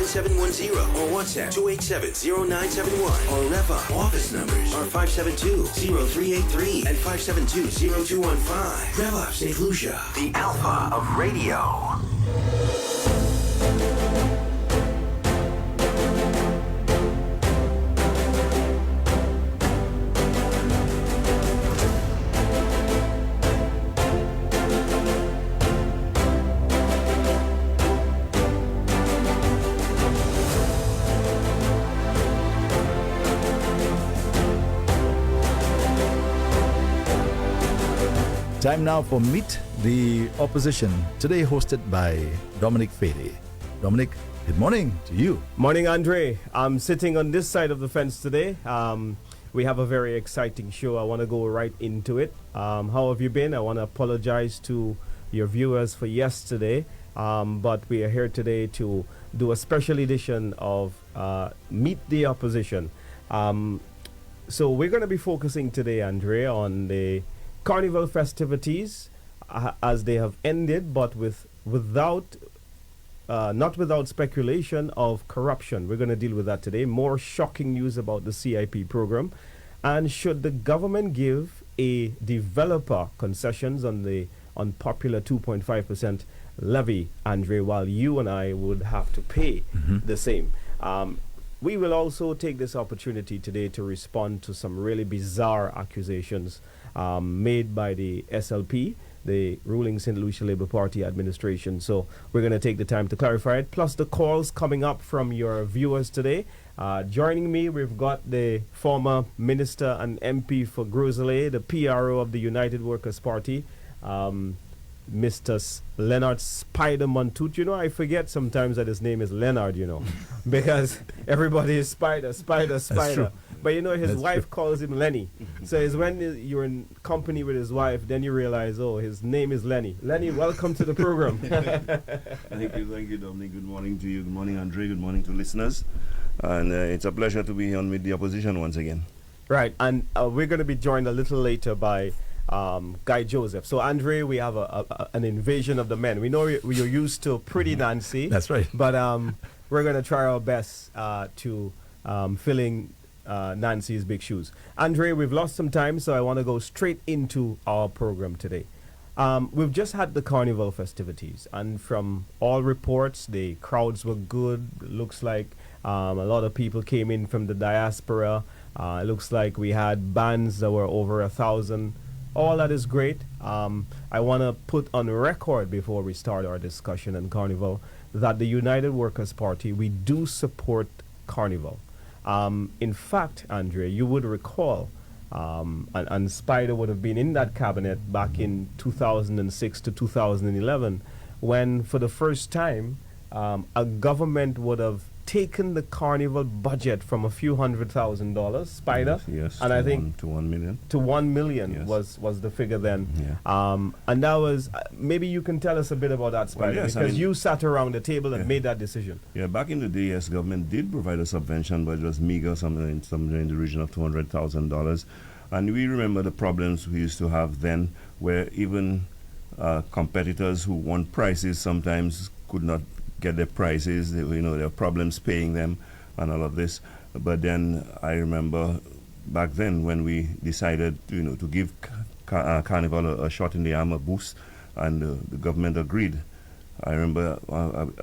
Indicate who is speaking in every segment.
Speaker 1: 9710 or WhatsApp 287-0971 or REVA. Office numbers are 572-0383 and 572-0215. REVA St. Lucia, the alpha of radio.
Speaker 2: Time now for Meet the Opposition, today hosted by Dominic Fedee. Dominic, good morning to you.
Speaker 3: Morning, Andre. I'm sitting on this side of the fence today. We have a very exciting show. I want to go right into it. How have you been? I want to apologize to your viewers for yesterday, but we are here today to do a special edition of Meet the Opposition. So we're going to be focusing today, Andre, on the Carnival festivities as they have ended, but not without speculation of corruption. We're going to deal with that today. More shocking news about the CIP program, and should the government give a developer concessions on the unpopular 2.5% levy, Andre, while you and I would have to pay the same. We will also take this opportunity today to respond to some really bizarre accusations made by the SLP, the ruling St. Lucia Labour Party administration. So we're going to take the time to clarify it, plus the calls coming up from your viewers today. Joining me, we've got the former minister and MP for Groselay, the PRO of the United Workers' Party, Mr. Lenard Spider Montoute. You know, I forget sometimes that his name is Lenard, you know, because everybody is Spider. But you know, his wife calls him Lenny. So it's when you're in company with his wife, then you realize, oh, his name is Lenny. Lenny, welcome to the program.
Speaker 4: Thank you, Dominic. Good morning to you. Good morning, Andre. Good morning to listeners. And it's a pleasure to be on with the opposition once again.
Speaker 3: Right, and we're going to be joined a little later by Guy Joseph. So, Andre, we have an invasion of the men. We know you're used to Pretty Nancy.
Speaker 2: That's right.
Speaker 3: But we're going to try our best to filling Nancy's big shoes. Andre, we've lost some time, so I want to go straight into our program today. We've just had the Carnival festivities, and from all reports, the crowds were good. It looks like a lot of people came in from the diaspora. It looks like we had bands that were over 1,000. All that is great. I want to put on record before we start our discussion on Carnival that the United Workers' Party, we do support Carnival. In fact, Andre, you would recall, and Spider would have been in that cabinet back in 2006 to 2011, when for the first time a government would have taken the Carnival budget from a few $100,000, Spider,
Speaker 4: yes,
Speaker 3: and I think
Speaker 4: to 1 million.
Speaker 3: To 1 million
Speaker 4: Yes.
Speaker 3: was the figure then.
Speaker 4: Yeah.
Speaker 3: And that was, maybe you can tell us a bit about that, Spider,
Speaker 4: Well, yes,
Speaker 3: because you sat around the table and made that decision.
Speaker 4: Yeah, back in the day, yes, government did provide a subvention, but it was meager, somewhere in the region of $200,000. And we remember the problems we used to have then, where even competitors who won prizes sometimes could not get their prices. There were problems paying them and all of this. But then I remember back then when we decided to give Carnival a shot in the arm, a boost, and the government agreed. I remember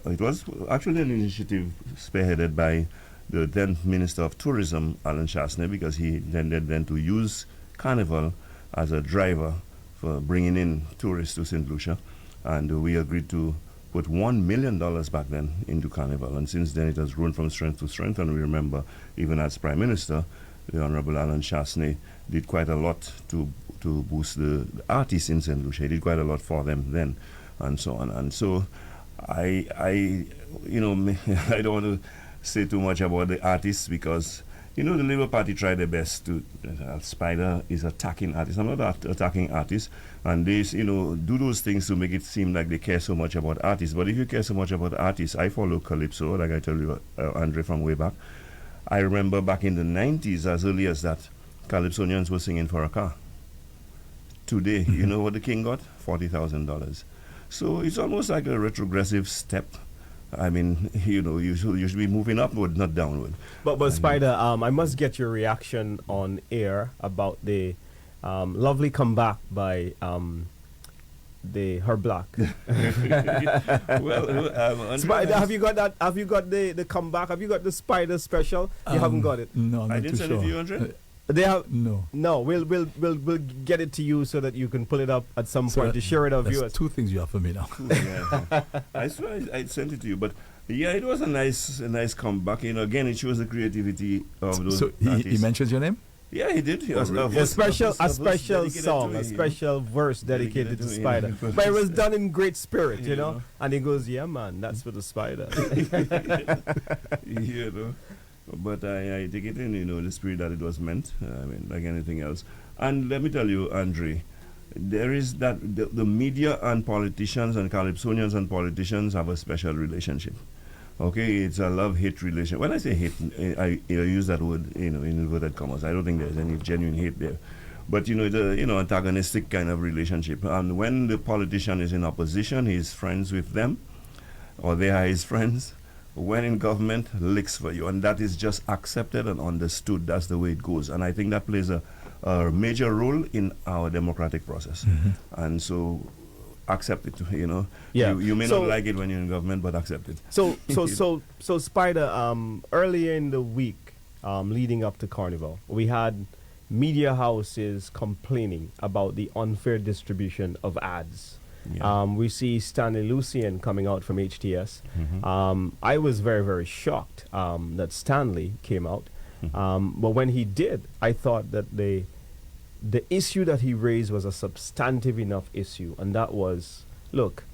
Speaker 4: it was actually an initiative spearheaded by the then Minister of Tourism, Alan Chasney, because he intended then to use Carnival as a driver for bringing in tourists to St. Lucia. And we agreed to put $1 million back then into Carnival. And since then it has grown from strength to strength. And we remember, even as Prime Minister, the Honorable Alan Chasney did quite a lot to boost the artists in St. Lucia. He did quite a lot for them then, and so on. And so I don't want to say too much about the artists, because the Labour Party tried their best to. Spider is attacking artists. I'm not attacking artists, and they do those things to make it seem like they care so much about artists. But if you care so much about artists, I follow Calypso, like I tell you, Andre, from way back. I remember back in the 90s, as early as that, Calypsonians were singing for a car. Today, you know what the king got? $40,000. So it's almost like a retrogressive step. I mean, you should be moving upward, not downward.
Speaker 3: But Spider, I must get your reaction on air about the lovely comeback by her black. Spider, have you got that? Have you got the comeback? Have you got the Spider special? You haven't got it.
Speaker 2: No, I'm
Speaker 4: I
Speaker 2: not
Speaker 4: didn't
Speaker 2: too
Speaker 4: send
Speaker 2: sure.
Speaker 4: it to you, Andre?
Speaker 3: They have
Speaker 2: No.
Speaker 3: no. We'll get it to you so that you can pull it up at some point to share it with
Speaker 2: That's
Speaker 3: viewers.
Speaker 2: two things you have for me now.
Speaker 4: Yeah. I swear I sent it to you, but yeah, it was a nice comeback. Again, it shows the creativity of those
Speaker 2: So he
Speaker 4: artists.
Speaker 2: mentions your name?
Speaker 4: Yeah, he did. He was-
Speaker 2: really?
Speaker 3: A special
Speaker 4: dedicated
Speaker 3: song,
Speaker 4: to
Speaker 3: a
Speaker 4: him.
Speaker 3: special verse dedicated to
Speaker 4: Dedicated to
Speaker 3: Spider.
Speaker 4: him.
Speaker 3: But it was done in great spirit, you know.
Speaker 4: Yeah.
Speaker 3: And he goes, "Yeah, man, that's for the Spider."
Speaker 4: But I take it in, the spirit that it was meant. I mean, like anything else. And let me tell you, Andre, there is that the media and politicians and Calypsonians and politicians have a special relationship. Okay, it's a love-hate relation. When I say hate, I use that word, in inverted commas. I don't think there's any genuine hate there. But, it's a, antagonistic kind of relationship. And when the politician is in opposition, he's friends with them, or they are his friends. When in government, licks for you. And that is just accepted and understood. That's the way it goes. And I think that plays a major role in our democratic process.
Speaker 2: Mm-hmm.
Speaker 4: And so accept it,
Speaker 3: Yeah.
Speaker 4: You may
Speaker 3: So-
Speaker 4: not like it when you're in government, but accept it.
Speaker 3: So Spider, earlier in the week, leading up to Carnival, we had media houses complaining about the unfair distribution of ads.
Speaker 4: Yeah.
Speaker 3: We see Stanley Lucian coming out from HTS.
Speaker 4: Mhm.
Speaker 3: I was very, very shocked that Stanley came out. But when he did, I thought that the issue that he raised was a substantive enough issue, and that was, look,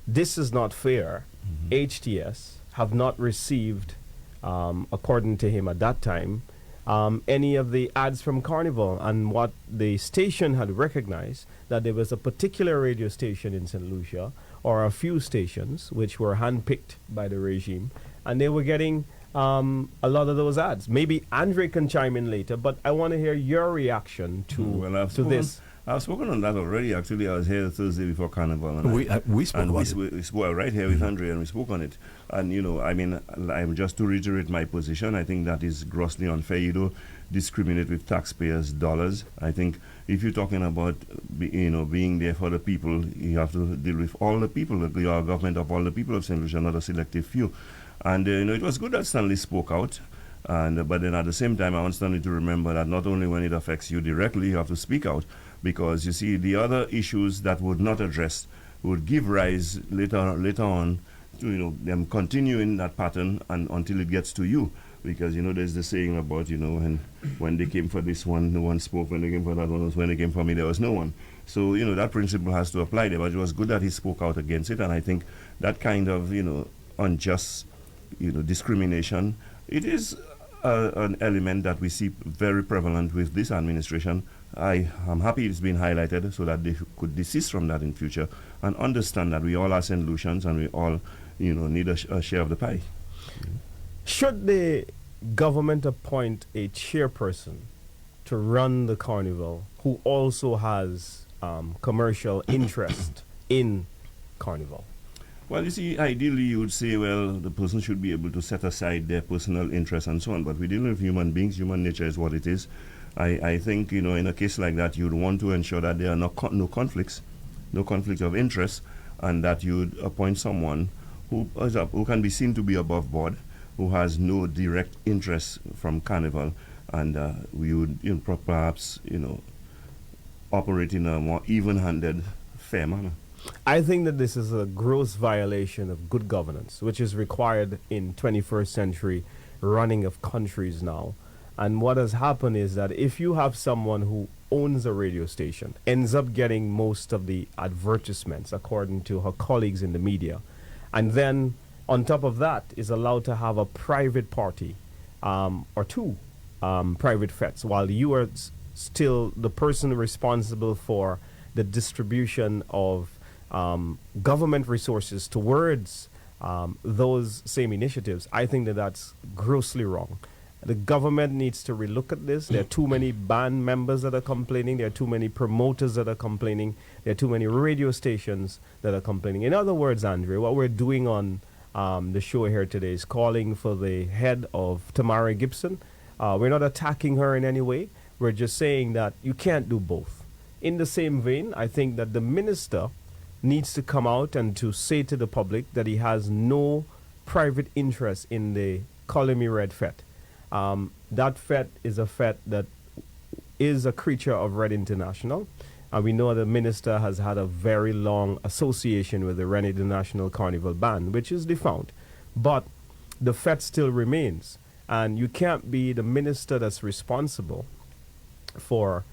Speaker 3: this is not fair. HTS have not received, according to him at that time, any of the ads from Carnival, and what the station had recognized, that there was a particular radio station in St. Lucia, or a few stations, which were handpicked by the regime, and they were getting a lot of those ads. Maybe Andre can chime in later, but I want to hear your reaction to this.
Speaker 4: I've spoken on that already. Actually, I was here Thursday before Carnival. And
Speaker 2: We spoke about it.
Speaker 4: we spoke right here with Andre, and we spoke on it. And, I'm just to reiterate my position, I think that is grossly unfair. You don't discriminate with taxpayers' dollars. I think if you're talking about, being there for the people, you have to deal with all the people. You are a government of all the people of St. Lucia, not a selective few. And, it was good that Stanley spoke out. But then at the same time, I want Stanley to remember that not only when it affects you directly, you have to speak out. Because, you see, the other issues that would not address would give rise later on to, them continuing that pattern and until it gets to you. Because, there's the saying about, when they came for this one, no one spoke. When they came for that one, when they came for me, there was no one. So, that principle has to apply there. But it was good that he spoke out against it. And I think that kind of, unjust, discrimination, it is an element that we see very prevalent with this administration. I am happy it's been highlighted so that they could desist from that in future and understand that we all are St. Lucians and we all, need a share of the pie.
Speaker 3: Should the government appoint a chairperson to run the Carnival who also has commercial interest in Carnival?
Speaker 4: Well, you see, ideally you would say, well, the person should be able to set aside their personal interests and so on, but we deal with human beings. Human nature is what it is. I think, in a case like that, you'd want to ensure that there are no conflicts, no conflict of interest, and that you'd appoint someone who can be seen to be above board, who has no direct interest from Carnival, and we would perhaps, operate in a more even-handed, fair manner.
Speaker 3: I think that this is a gross violation of good governance, which is required in 21st century running of countries now. And what has happened is that if you have someone who owns a radio station, ends up getting most of the advertisements according to her colleagues in the media, and then on top of that is allowed to have a private party or two private fetes, while you are still the person responsible for the distribution of government resources towards those same initiatives. I think that that's grossly wrong. The government needs to relook at this. There are too many band members that are complaining. There are too many promoters that are complaining. There are too many radio stations that are complaining. In other words, Andre, what we're doing on the show here today is calling for the head of Tamara Gibson. We're not attacking her in any way. We're just saying that you can't do both. In the same vein, I think that the minister needs to come out and to say to the public that he has no private interest in the Colony Red Fet. That Fet is a Fet that is a creature of Red International. And we know the minister has had a very long association with the Red International Carnival Band, which is defunct. But the Fet still remains. And you can't be the minister that's responsible for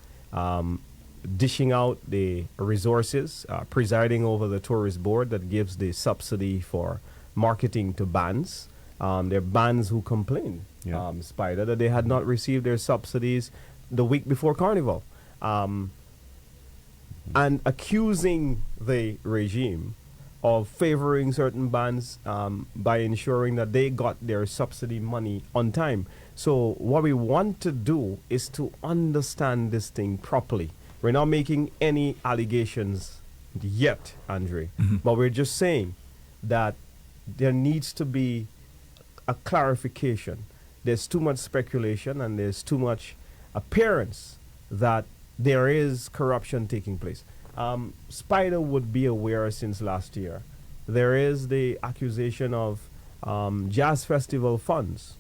Speaker 3: dishing out the resources, presiding over the tourist board that gives the subsidy for marketing to bands. There are bands who complain, Spider, that they had not received their subsidies the week before Carnival. And accusing the regime of favoring certain bands by ensuring that they got their subsidy money on time. So what we want to do is to understand this thing properly. We're not making any allegations yet, Andre, but we're just saying that there needs to be a clarification. There's too much speculation and there's too much appearance that there is corruption taking place. Spider would be aware since last year. There is the accusation of jazz festival funds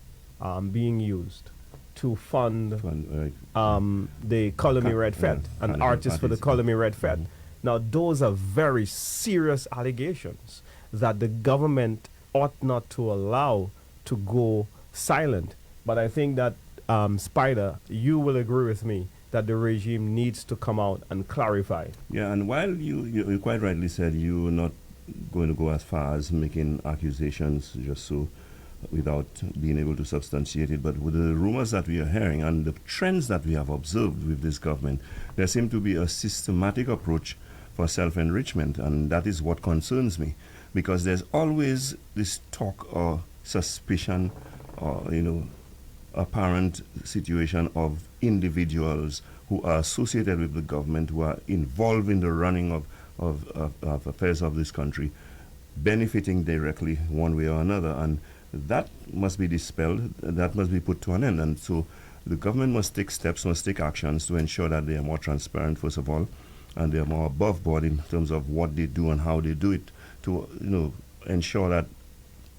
Speaker 3: being used to fund the Colony Red Fet and artists for the Colony Red Fet. Now, those are very serious allegations that the government ought not to allow to go silent. But I think that, Spider, you will agree with me that the regime needs to come out and clarify.
Speaker 4: Yeah, and while you quite rightly said you're not going to go as far as making accusations just so without being able to substantiate it, but with the rumors that we are hearing and the trends that we have observed with this government, there seems to be a systematic approach for self-enrichment, and that is what concerns me, because there's always this talk or suspicion or, apparent situation of individuals who are associated with the government, who are involved in the running of affairs of this country, benefiting directly one way or another. And that must be dispelled, that must be put to an end. And so the government must take steps, must take actions to ensure that they are more transparent, first of all, and they are more above board in terms of what they do and how they do it, to ensure that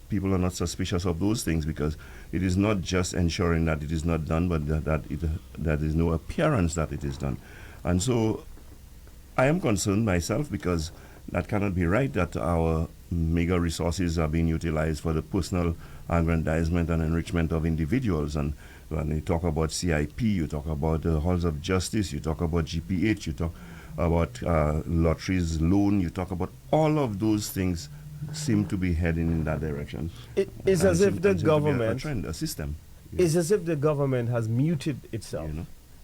Speaker 4: people are not suspicious of those things, because it is not just ensuring that it is not done, but that there is no appearance that it is done. And so I am concerned myself, because that cannot be right, that our mega resources are being utilized for the personal aggrandizement and enrichment of individuals. And when you talk about CIP, you talk about the halls of justice, you talk about GPH, you talk about lotteries, loan, you talk about all of those things seem to be heading in that direction.
Speaker 3: It is as if the government,
Speaker 4: a trend, a system.
Speaker 3: It's as if the government has muted itself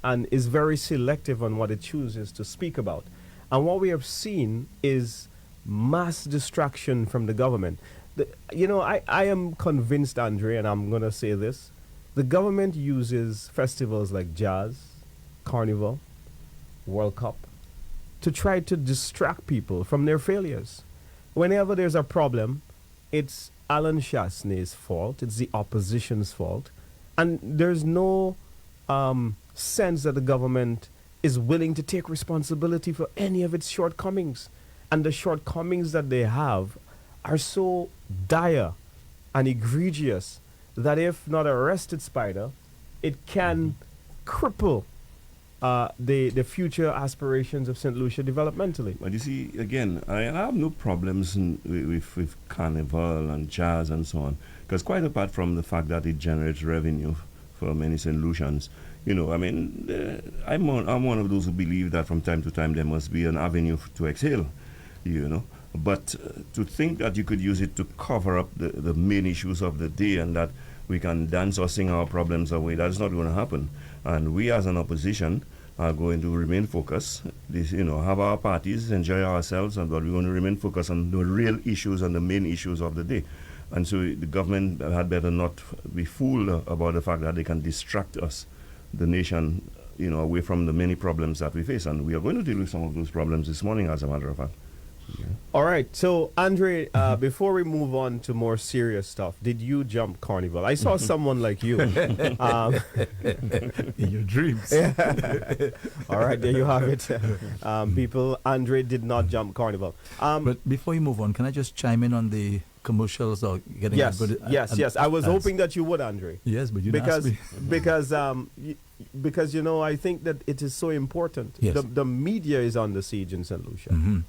Speaker 3: and is very selective on what it chooses to speak about. And what we have seen is mass distraction from the government. I am convinced, Andre, and I'm going to say this, the government uses festivals like jazz, Carnival, World Cup, to try to distract people from their failures. Whenever there's a problem, it's Alan Chasney's fault, it's the opposition's fault, and there's no sense that the government is willing to take responsibility for any of its shortcomings. And the shortcomings that they have are so dire and egregious that if not arrested, Spider, it can cripple the future aspirations of St. Lucia developmentally.
Speaker 4: But you see, again, I have no problems with Carnival and jazz and so on, because quite apart from the fact that it generates revenue for many St. Lucians, I'm one of those who believe that from time to time there must be an avenue to exhale, But to think that you could use it to cover up the main issues of the day and that we can dance or sing our problems away, that's not going to happen. And we as an opposition are going to remain focused, have our parties, enjoy ourselves, but we're going to remain focused on the real issues and the main issues of the day. And so the government had better not be fooled about the fact that they can distract us, the nation, away from the many problems that we face. And we are going to deal with some of those problems this morning, as a matter of fact.
Speaker 3: All right. So, Andre, before we move on to more serious stuff, did you jump Carnival? I saw someone like you.
Speaker 2: In your dreams.
Speaker 3: All right, there you have it. People, Andre did not jump Carnival.
Speaker 2: But before you move on, can I just chime in on the commercials or getting
Speaker 3: Yes,
Speaker 2: good?
Speaker 3: yes. I was hoping that you would, Andre.
Speaker 2: Yes, but you didn't ask me.
Speaker 3: Because you know, I think that it is so important.
Speaker 2: Yes.
Speaker 3: The media is on the siege in St. Lucia.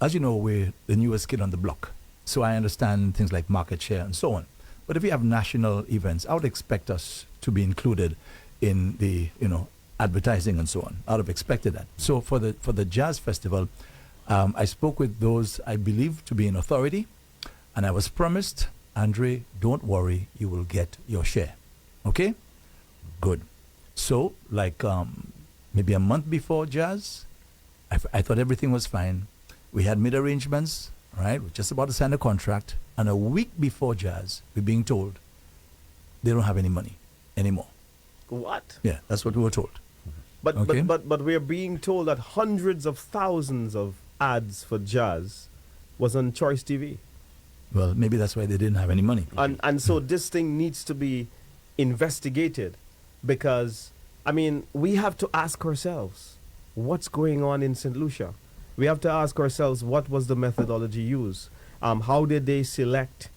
Speaker 2: As you know, we're the newest kid on the block, so I understand things like market share and so on. But if we have national events, I would expect us to be included in the advertising and so on. I would have expected that. So for the jazz festival, I spoke with those I believe to be in authority, and I was promised, Andre, don't worry, you will get your share. Okay? Good. So, like maybe a month before jazz, I thought everything was fine. We had made arrangements, right? We're just about to sign a contract. And a week before jazz, we're being told they don't have any money anymore.
Speaker 3: What?
Speaker 2: Yeah, that's what we were told.
Speaker 3: But
Speaker 2: Okay.
Speaker 3: but we're being told that hundreds of thousands of ads for jazz was on Choice TV.
Speaker 2: Well, maybe that's why they didn't have any money.
Speaker 3: And so this thing needs to be investigated, because I mean, we have to ask ourselves what's going on in St. Lucia. We have to ask ourselves, what was the methodology used? How did they select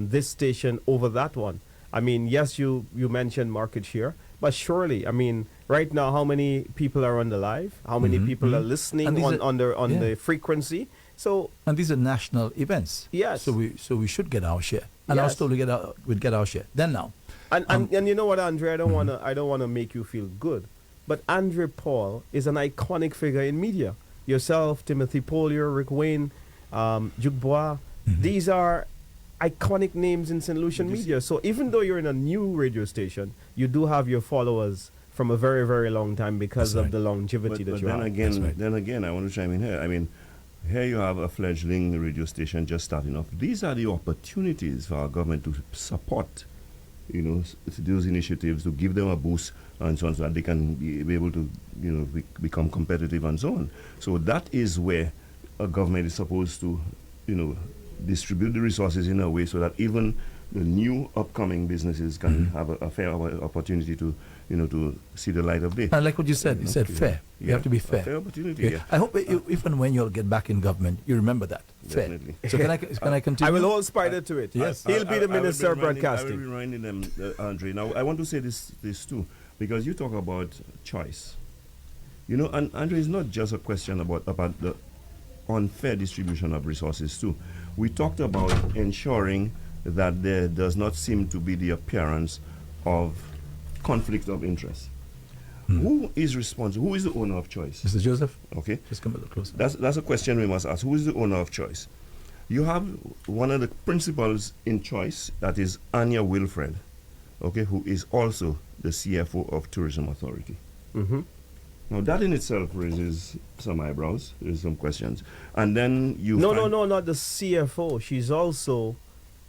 Speaker 3: this station over that one? I mean, yes, you mentioned market share, but surely, I mean, right now, how many people are on the live? How many people are listening
Speaker 2: And these
Speaker 3: on
Speaker 2: are-
Speaker 3: the frequency? So
Speaker 2: And these are national events.
Speaker 3: Yes.
Speaker 2: So we should get our share. And I was
Speaker 3: Yes.
Speaker 2: told we'd get our share. Then now.
Speaker 3: And you know what, Andre? I don't wanna make you feel good, but Andre Paul is an iconic figure in media. Yourself, Timothy Polier, Rick Wayne, Duke Bois. These are iconic names in St. Lucian media. So even though you're in a new radio station, you do have your followers from a very, very long time because
Speaker 2: That's
Speaker 3: of
Speaker 2: right.
Speaker 3: the longevity
Speaker 4: But
Speaker 3: that you
Speaker 4: then
Speaker 3: have.
Speaker 4: again, I want to chime in here. I mean, here you have a fledgling radio station just starting off. These are the opportunities for our government to support, those initiatives, to give them a boost and so on, so that they can be able to, become competitive and so on. So that is where a government is supposed to, distribute the resources in a way so that even the new upcoming businesses can have a fair opportunity to, to see the light of day.
Speaker 2: And like what you said, you said fair. You have to be fair.
Speaker 4: A fair opportunity,
Speaker 2: Yeah.
Speaker 4: yeah.
Speaker 2: I hope if and when you'll get back in government, you remember that. Fair.
Speaker 4: Definitely.
Speaker 2: So can I continue?
Speaker 3: I will hold Spider to it.
Speaker 2: Yes.
Speaker 3: He'll be the Minister of
Speaker 4: I will
Speaker 3: Broadcasting.
Speaker 4: be reminding them, Andre. Now, I want to say this too, because you talk about choice. And Andre, it's not just a question about the unfair distribution of resources too. We talked about ensuring that there does not seem to be the appearance of conflict of interest. Who is responsible? Who is the owner of choice?
Speaker 2: Mr. Joseph,
Speaker 4: Okay.
Speaker 2: just come a little closer.
Speaker 4: That's a question we must ask. Who is the owner of choice? You have one of the principals in choice, that is Anya Wilfred, okay, who is also the CFO of Tourism Authority.
Speaker 3: Mm-hmm.
Speaker 4: Now that in itself raises some eyebrows, raises some questions. And then you
Speaker 3: No,
Speaker 4: find-
Speaker 3: not the CFO. She's also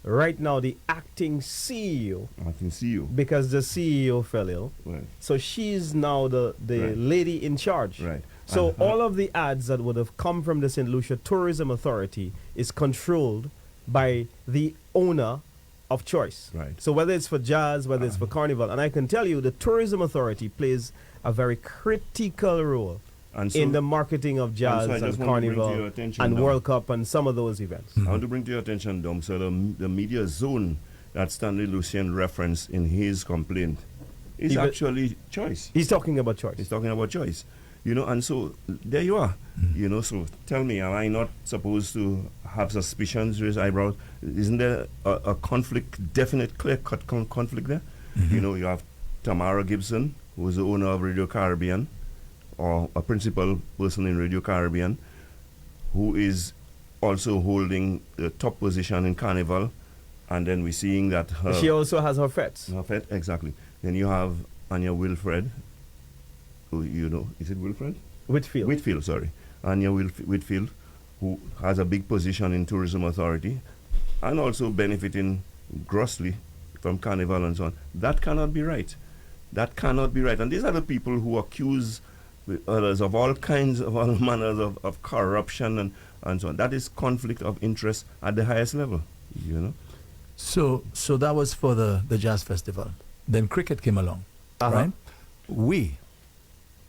Speaker 3: right now the acting CEO,
Speaker 4: I can see you.
Speaker 3: because the CEO fell ill.
Speaker 4: Right.
Speaker 3: So she's now the
Speaker 4: Right.
Speaker 3: lady in charge.
Speaker 4: Right.
Speaker 3: So
Speaker 4: And
Speaker 3: all of the ads that would have come from the St. Lucia Tourism Authority is controlled by the owner of choice.
Speaker 4: Right.
Speaker 3: So whether it's for jazz, whether it's for carnival, and I can tell you the Tourism Authority plays a very critical role
Speaker 4: And so
Speaker 3: in the marketing of jazz
Speaker 4: so I
Speaker 3: and
Speaker 4: just want to bring to your
Speaker 3: carnival
Speaker 4: attention
Speaker 3: and
Speaker 4: now-
Speaker 3: World Cup and some of those events.
Speaker 4: I want to bring to your attention, Dom, so the media zone that Stanley Lucian referenced in his complaint is
Speaker 3: Even-
Speaker 4: actually choice.
Speaker 3: He's talking about choice.
Speaker 4: He's talking about choice. And so there you are. So tell me, am I not supposed to have suspicions, raise eyebrows? Isn't there a conflict, definite, clear-cut conflict there? You have Tamara Gibson, who is the owner of Radio Caribbean, or a principal person in Radio Caribbean, who is also holding the top position in Carnival, and then we're seeing that her...
Speaker 3: She also has her fets.
Speaker 4: Exactly. Then you have Anya Wilfred, who, is it Wilfred?
Speaker 3: Whitfield.
Speaker 4: Whitfield, sorry. Anya Whitfield, who has a big position in Tourism Authority and also benefiting grossly from Carnival and so on. That cannot be right. That cannot be right. And these are the people who accuse with others of all kinds of all manners of corruption and so on. That is conflict of interest at the highest level, you know.
Speaker 2: So that was for the jazz festival. Then cricket came along, right? We,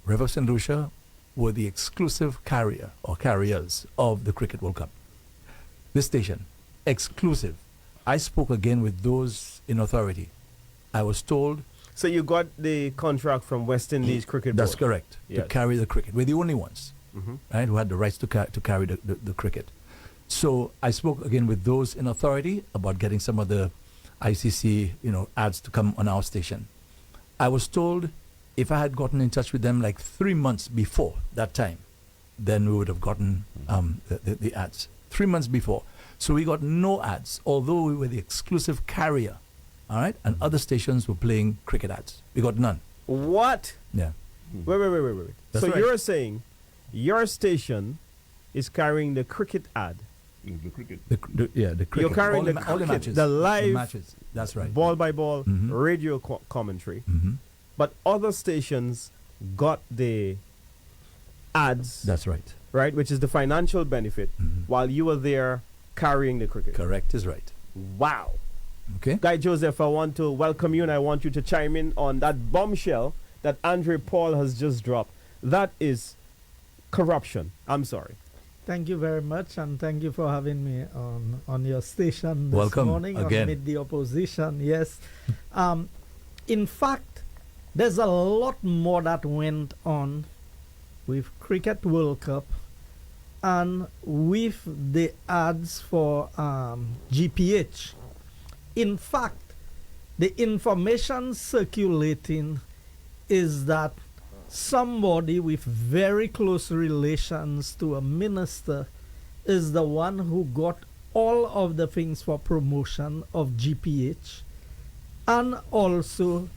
Speaker 2: River of St. Lucia, were the exclusive carrier or carriers of the Cricket World Cup. This station, exclusive. I spoke again with those in authority. I was told...
Speaker 3: So you got the contract from West Indies Cricket Board?
Speaker 2: That's correct,
Speaker 3: Yes.
Speaker 2: to carry the cricket. We're the only ones, right, who had the rights to carry the cricket. So I spoke again with those in authority about getting some of the ICC, ads to come on our station. I was told if I had gotten in touch with them like 3 months before that time, then we would have gotten the ads. 3 months before. So we got no ads, although we were the exclusive carrier, all right? And other stations were playing cricket ads. We got none.
Speaker 3: What?
Speaker 2: Yeah.
Speaker 3: Wait.
Speaker 2: That's
Speaker 3: So
Speaker 2: right.
Speaker 3: you're saying your station is carrying the cricket ad?
Speaker 4: The cricket.
Speaker 2: The cricket.
Speaker 3: You're carrying
Speaker 2: all
Speaker 3: the
Speaker 2: all
Speaker 3: cricket,
Speaker 2: matches.
Speaker 3: the live
Speaker 2: matches. That's right.
Speaker 3: ball by ball
Speaker 2: Mhm.
Speaker 3: radio commentary.
Speaker 2: Hmm.
Speaker 3: But other stations got the ads,
Speaker 2: That's right.
Speaker 3: right, which is the financial benefit,
Speaker 2: Mhm.
Speaker 3: while you were there carrying the cricket.
Speaker 2: Correct is right.
Speaker 3: Wow.
Speaker 2: Okay?
Speaker 3: Guy Joseph, I want to welcome you and I want you to chime in on that bombshell that Andre Paul has just dropped. That is corruption. I'm sorry.
Speaker 5: Thank you very much, and thank you for having me on your station this
Speaker 2: Welcome
Speaker 5: morning
Speaker 2: again.
Speaker 5: amid the opposition. Yes. In fact, there's a lot more that went on with Cricket World Cup and with the ads for GPH. In fact, the information circulating is that somebody with very close relations to a minister is the one who got all of the things for promotion of GPH and also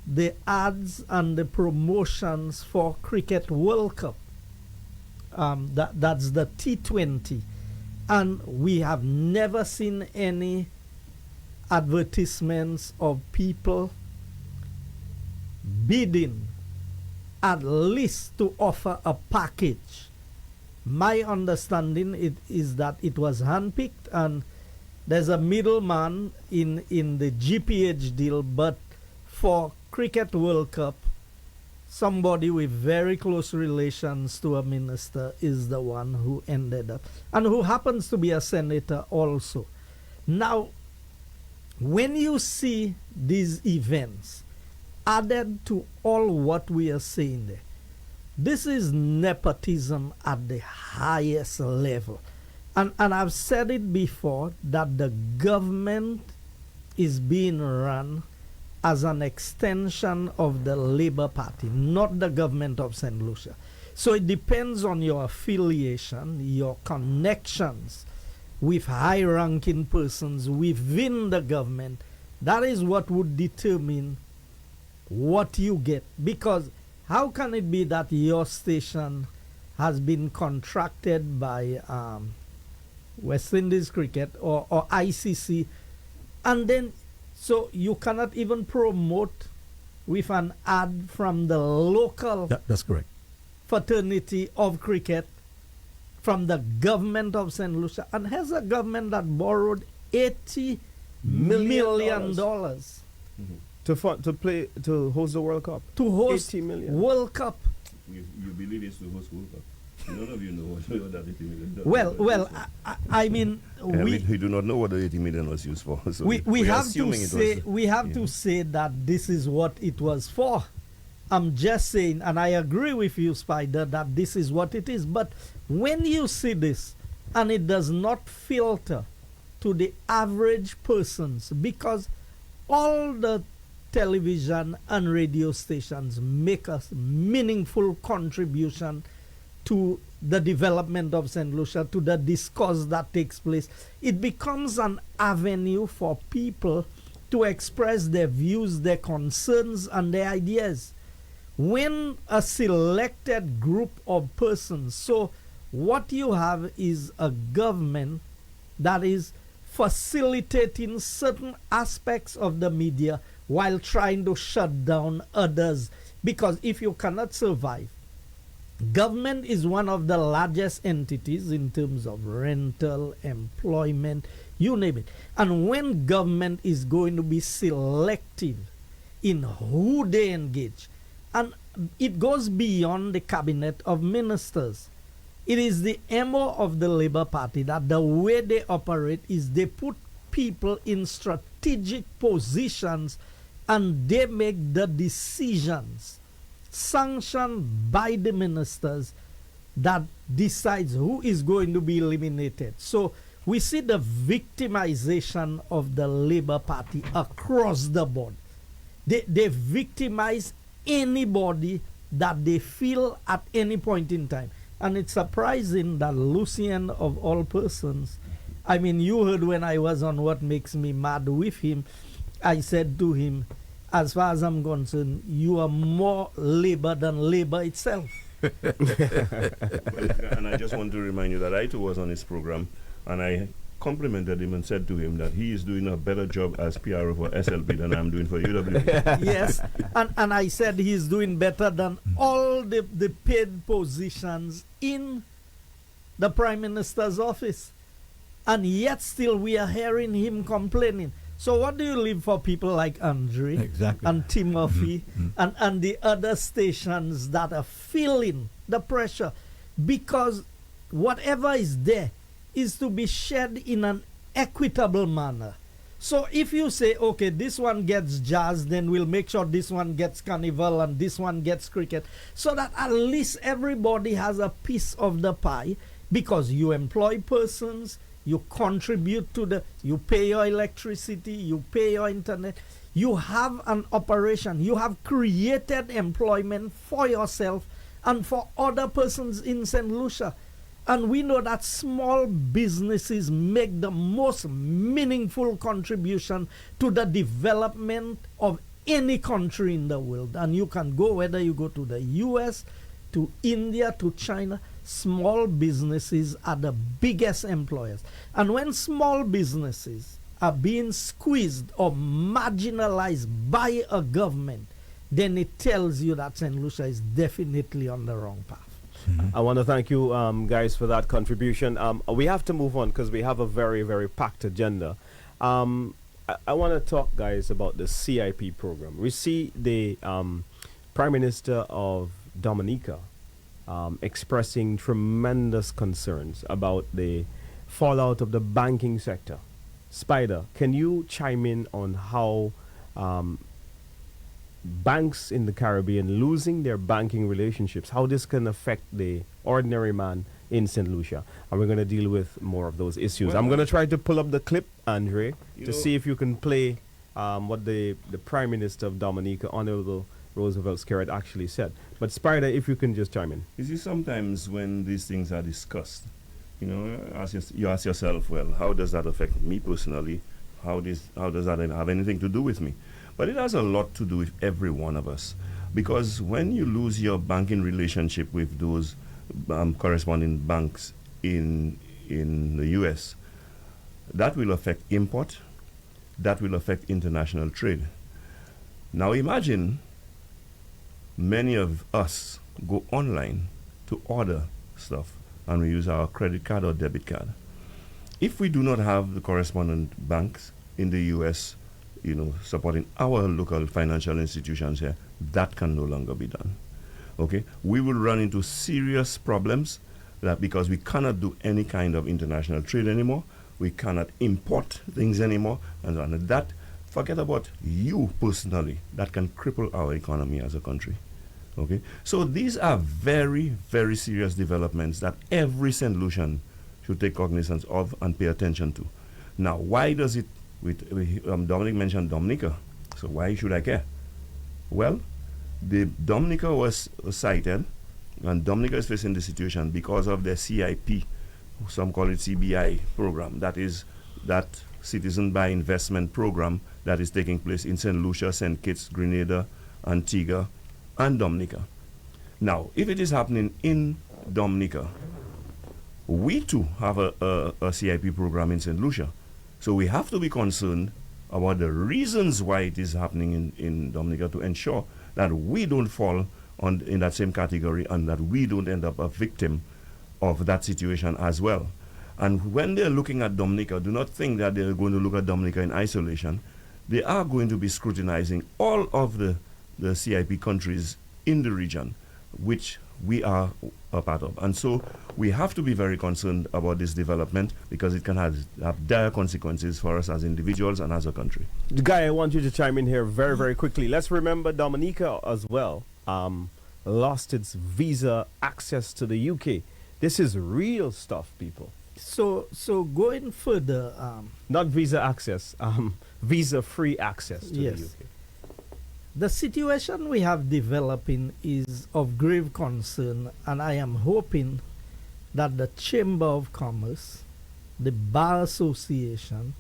Speaker 5: the ads and the promotions for Cricket World Cup. That's the T20. And we have never seen any advertisements of people bidding at least to offer a package. My understanding is that it was handpicked and there's a middleman in the GPH deal, but for Cricket World Cup, somebody with very close relations to a minister is the one who ended up, and who happens to be a senator also. Now, when you see these events added to all what we are saying there, this is nepotism at the highest level. And I've said it before that the government is being run as an extension of the Labour Party, not the government of St. Lucia. So it depends on your affiliation, your connections with high-ranking persons within the government. That is what would determine what you get. Because how can it be that your station has been contracted by West Indies Cricket or ICC, and then so you cannot even promote with an ad from the local
Speaker 2: That's correct.
Speaker 5: fraternity of cricket from the government of St. Lucia? And has a government that borrowed $80 million
Speaker 3: To host the World Cup.
Speaker 5: to host
Speaker 3: 80 million.
Speaker 5: World Cup.
Speaker 4: You believe it's to host World Cup? None of you know what that 80 million.
Speaker 5: Well, I mean,
Speaker 4: we do not know what the 80 million was used for. So
Speaker 5: we
Speaker 4: we're
Speaker 5: have to
Speaker 4: assuming it
Speaker 5: say
Speaker 4: was,
Speaker 5: we have to say that this is what it was for. I'm just saying, and I agree with you, Spider, that this is what it is. But when you see this, and it does not filter to the average persons, because all the television and radio stations make a meaningful contribution to the development of St. Lucia, to the discourse that takes place. It becomes an avenue for people to express their views, their concerns, and their ideas. When a selected group of persons, so what you have is a government that is facilitating certain aspects of the media while trying to shut down others. Because if you cannot survive Government is one of the largest entities in terms of rental, employment, you name it. And when government is going to be selective in who they engage, and it goes beyond the cabinet of ministers. It is the MO of the Labour Party that the way they operate is they put people in strategic positions and they make the decisions sanctioned by the ministers that decides who is going to be eliminated. So we see the victimization of the Labour Party across the board. They victimize anybody that they feel at any point in time. And it's surprising that Lucien, of all persons, I mean, you heard when I was on What Makes Me Mad with him, I said to him, as far as I'm concerned, you are more labor than labor itself.
Speaker 4: And I just want to remind you that I too was on his program, and I complimented him and said to him that he is doing a better job as PRO for SLP than I'm doing for UWP.
Speaker 5: Yes, and I said he's doing better than all the paid positions in the Prime Minister's office. And yet still we are hearing him complaining. So what do you leave for people like Andre
Speaker 2: Exactly.
Speaker 5: and Timothy and the other stations that are feeling the pressure? Because whatever is there is to be shared in an equitable manner. So if you say, okay, this one gets jazz, then we'll make sure this one gets carnival and this one gets cricket, so that at least everybody has a piece of the pie, because you employ persons, you contribute to you pay your electricity, you pay your internet, you have an operation, you have created employment for yourself and for other persons in St. Lucia. And we know that small businesses make the most meaningful contribution to the development of any country in the world. And you can go, whether you go to the US, to India, to China, small businesses are the biggest employers. And when small businesses are being squeezed or marginalized by a government, then it tells you that St. Lucia is definitely on the wrong path.
Speaker 3: I want to thank you guys for that contribution. We have to move on because we have a very, very packed agenda. I want to talk, guys, about the CIP program. We see the Prime Minister of Dominica expressing tremendous concerns about the fallout of the banking sector. Spider, can you chime in on how banks in the Caribbean losing their banking relationships, how this can affect the ordinary man in St. Lucia? And we're going to deal with more of those issues.
Speaker 4: Well,
Speaker 3: I'm going to try to pull up the clip, Andre,
Speaker 4: You
Speaker 3: to
Speaker 4: know-
Speaker 3: see if you can play what the Prime Minister of Dominica, Honorable Roosevelt Skerritt, actually said. But Spider, if you can just chime in.
Speaker 4: You see, sometimes when these things are discussed, you ask yourself, well, how does that affect me personally? How does that have anything to do with me? But it has a lot to do with every one of us. Because when you lose your banking relationship with those corresponding banks in the US, that will affect import, that will affect international trade. Now imagine many of us go online to order stuff and we use our credit card or debit card. If we do not have the correspondent banks in the US, supporting our local financial institutions here, that can no longer be done. Okay? We will run into serious problems that because we cannot do any kind of international trade anymore, we cannot import things anymore, and that, forget about you personally, that can cripple our economy as a country. Okay? So these are very, very serious developments that every St. Lucian should take cognizance of and pay attention to. Now, why does it Dominic mentioned Dominica, so why should I care? Well, the Dominica was cited, and Dominica is facing the situation because of their CIP, some call it CBI program, that is that Citizen by Investment program that is taking place in St. Lucia, St. Kitts, Grenada, Antigua, and Dominica. Now, if it is happening in Dominica, we too have a CIP program in St. Lucia. So we have to be concerned about the reasons why it is happening in Dominica to ensure that we don't fall in that same category, and that we don't end up a victim of that situation as well. And when they're looking at Dominica, do not think that they're going to look at Dominica in isolation. They are going to be scrutinizing all of the CIP countries in the region, which we are a part of. And so we have to be very concerned about this development because it can have dire consequences for us as individuals and as a country.
Speaker 3: Guy, I want you to chime in here very, very quickly. Let's remember Dominica as well lost its visa access to the UK. This is real stuff, people.
Speaker 5: So going further,
Speaker 3: Not visa access, visa-free access to
Speaker 5: yes.
Speaker 3: the UK.
Speaker 5: The situation we have developing is of grave concern, and I am hoping that the Chamber of Commerce, the Bar Association,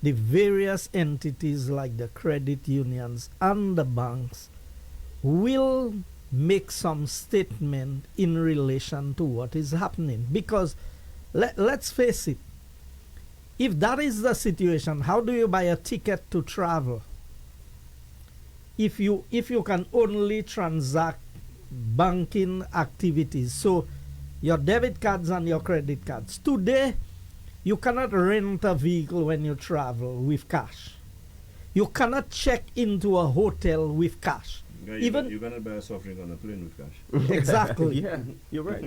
Speaker 5: the various entities like the credit unions and the banks will make some statement in relation to what is happening. Because let's face it, if that is the situation, how do you buy a ticket to travel? If you can only transact banking activities, so your debit cards and your credit cards. Today, you cannot rent a vehicle when you travel with cash. You cannot check into a hotel with cash.
Speaker 4: Yeah, you cannot buy a soft drink on a plane with cash.
Speaker 5: Exactly.
Speaker 3: Yeah, you're right.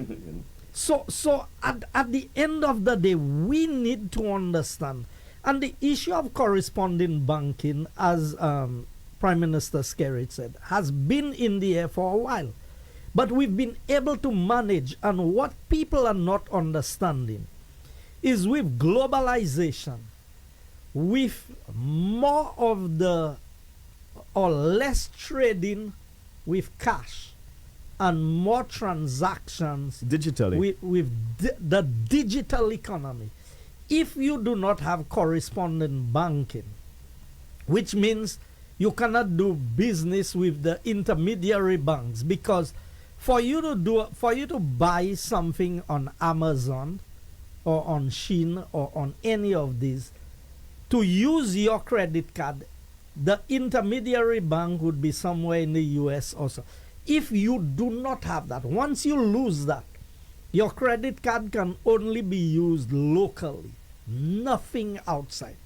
Speaker 5: So at the end of the day, we need to understand. And the issue of corresponding banking, as Prime Minister Skerrit said, has been in the air for a while. But we've been able to manage, and what people are not understanding is with globalization, with more of the or less trading with cash and more transactions
Speaker 3: Digitally.
Speaker 5: with the digital economy. If you do not have correspondent banking, which means you cannot do business with the intermediary banks, because for you to buy something on Amazon or on Shein or on any of these, to use your credit card, the intermediary bank would be somewhere in the US also. If you do not have that, once you lose that, your credit card can only be used locally, nothing outside.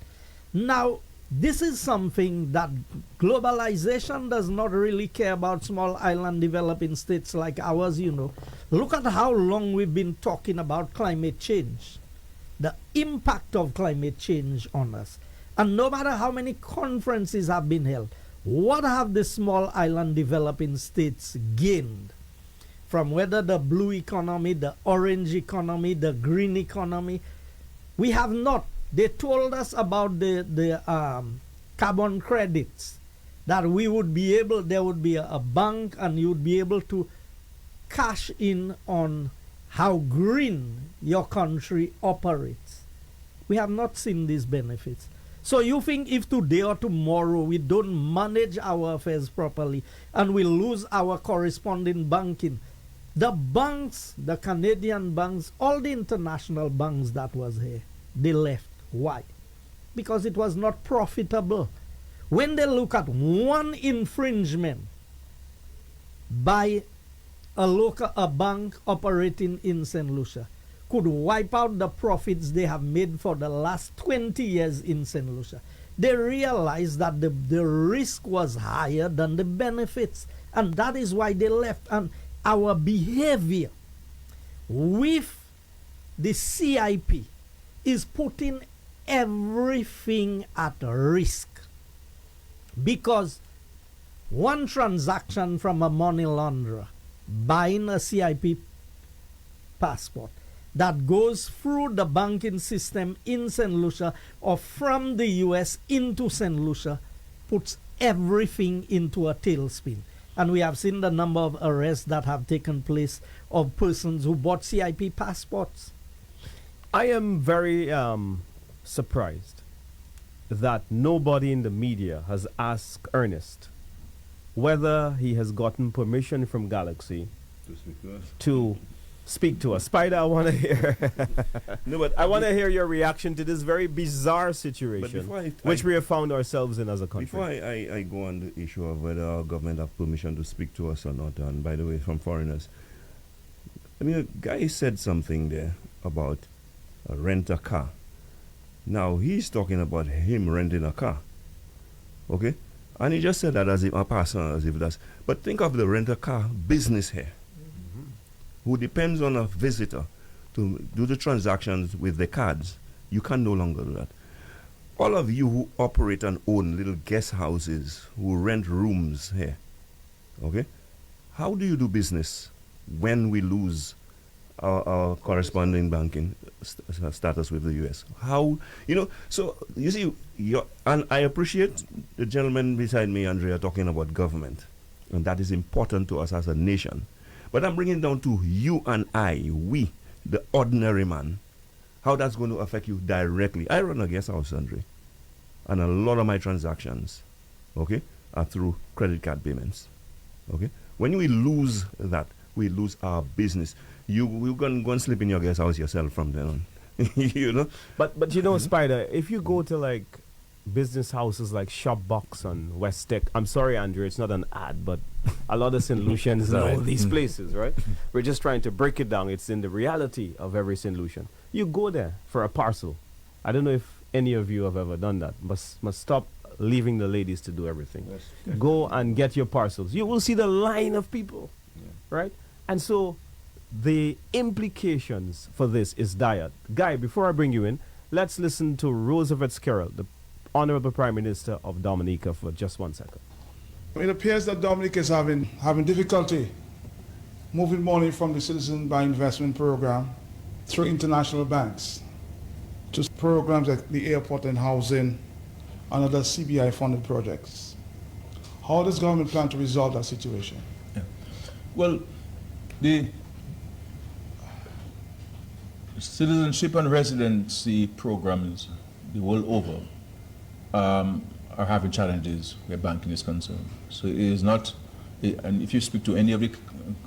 Speaker 5: Now, this is something that globalization does not really care about small island developing states like ours, you know. Look at how long we've been talking about climate change, the impact of climate change on us. And no matter how many conferences have been held, what have the small island developing states gained from whether the blue economy, the orange economy, the green economy? We have not. They told us about the carbon credits, that we would be able, there would be a bank and you would be able to cash in on how green your country operates. We have not seen these benefits. So you think if today or tomorrow we don't manage our affairs properly and we lose our corresponding banking, the banks, the Canadian banks, all the international banks that was here, they left. Why? Because it was not profitable. When they look at one infringement by a bank operating in St. Lucia, could wipe out the profits they have made for the last 20 years in St. Lucia. They realized that the risk was higher than the benefits, and that is why they left. And our behavior with the CIP is putting everything at risk, because one transaction from a money launderer buying a CIP passport that goes through the banking system in St. Lucia or from the US into St. Lucia puts everything into a tailspin. And we have seen the number of arrests that have taken place of persons who bought CIP passports.
Speaker 3: I am very surprised that nobody in the media has asked Ernest whether he has gotten permission from Galaxy
Speaker 4: To speak to us.
Speaker 3: to Speak to us. Spider, I want to hear.
Speaker 4: No, but
Speaker 3: I want to hear your reaction to this very bizarre situation which we have found ourselves in as a country.
Speaker 4: Before I go on the issue of whether our government have permission to speak to us or not, and by the way, from foreigners, I mean, a guy said something there about rent a car. Now, he's talking about him renting a car. Okay? And he just said that as if a person, as if that's... But think of the rent-a-car business here, who depends on a visitor to do the transactions with the cards. You can no longer do that. All of you who operate and own little guest houses, who rent rooms here, okay? How do you do business when we lose our corresponding banking status with the U.S.? How, so you see, and I appreciate the gentleman beside me, Andrea, talking about government, and that is important to us as a nation. But I'm bringing it down to you and I, we, the ordinary man, how that's going to affect you directly. I run a guest house, Andre, and a lot of my transactions, okay, are through credit card payments, okay? When we lose that, we lose our business. You can go and sleep in your guest house yourself from then on.
Speaker 3: But Spider, if you go to like business houses like Shopbox and West Tech, I'm sorry, Andrew, it's not an ad, but a lot of St. Lucians and all these places, right? We're just trying to break it down. It's in the reality of every St. Lucian. You go there for a parcel. I don't know if any of you have ever done that. Must stop leaving the ladies to do everything. Yes. Go and get your parcels. You will see the line of people, right? And so the implications for this is dire. Guy, before I bring you in, let's listen to Roosevelt Skerrill, the Honorable Prime Minister of Dominica, for just 1 second.
Speaker 6: It appears that Dominic is having difficulty moving money from the Citizen by Investment Program through international banks to programs like the airport and housing and other CBI-funded projects. How does government plan to resolve that situation?
Speaker 7: Yeah. Well, the citizenship and residency programs the world over are having challenges where banking is concerned. So it is not, and if you speak to any of the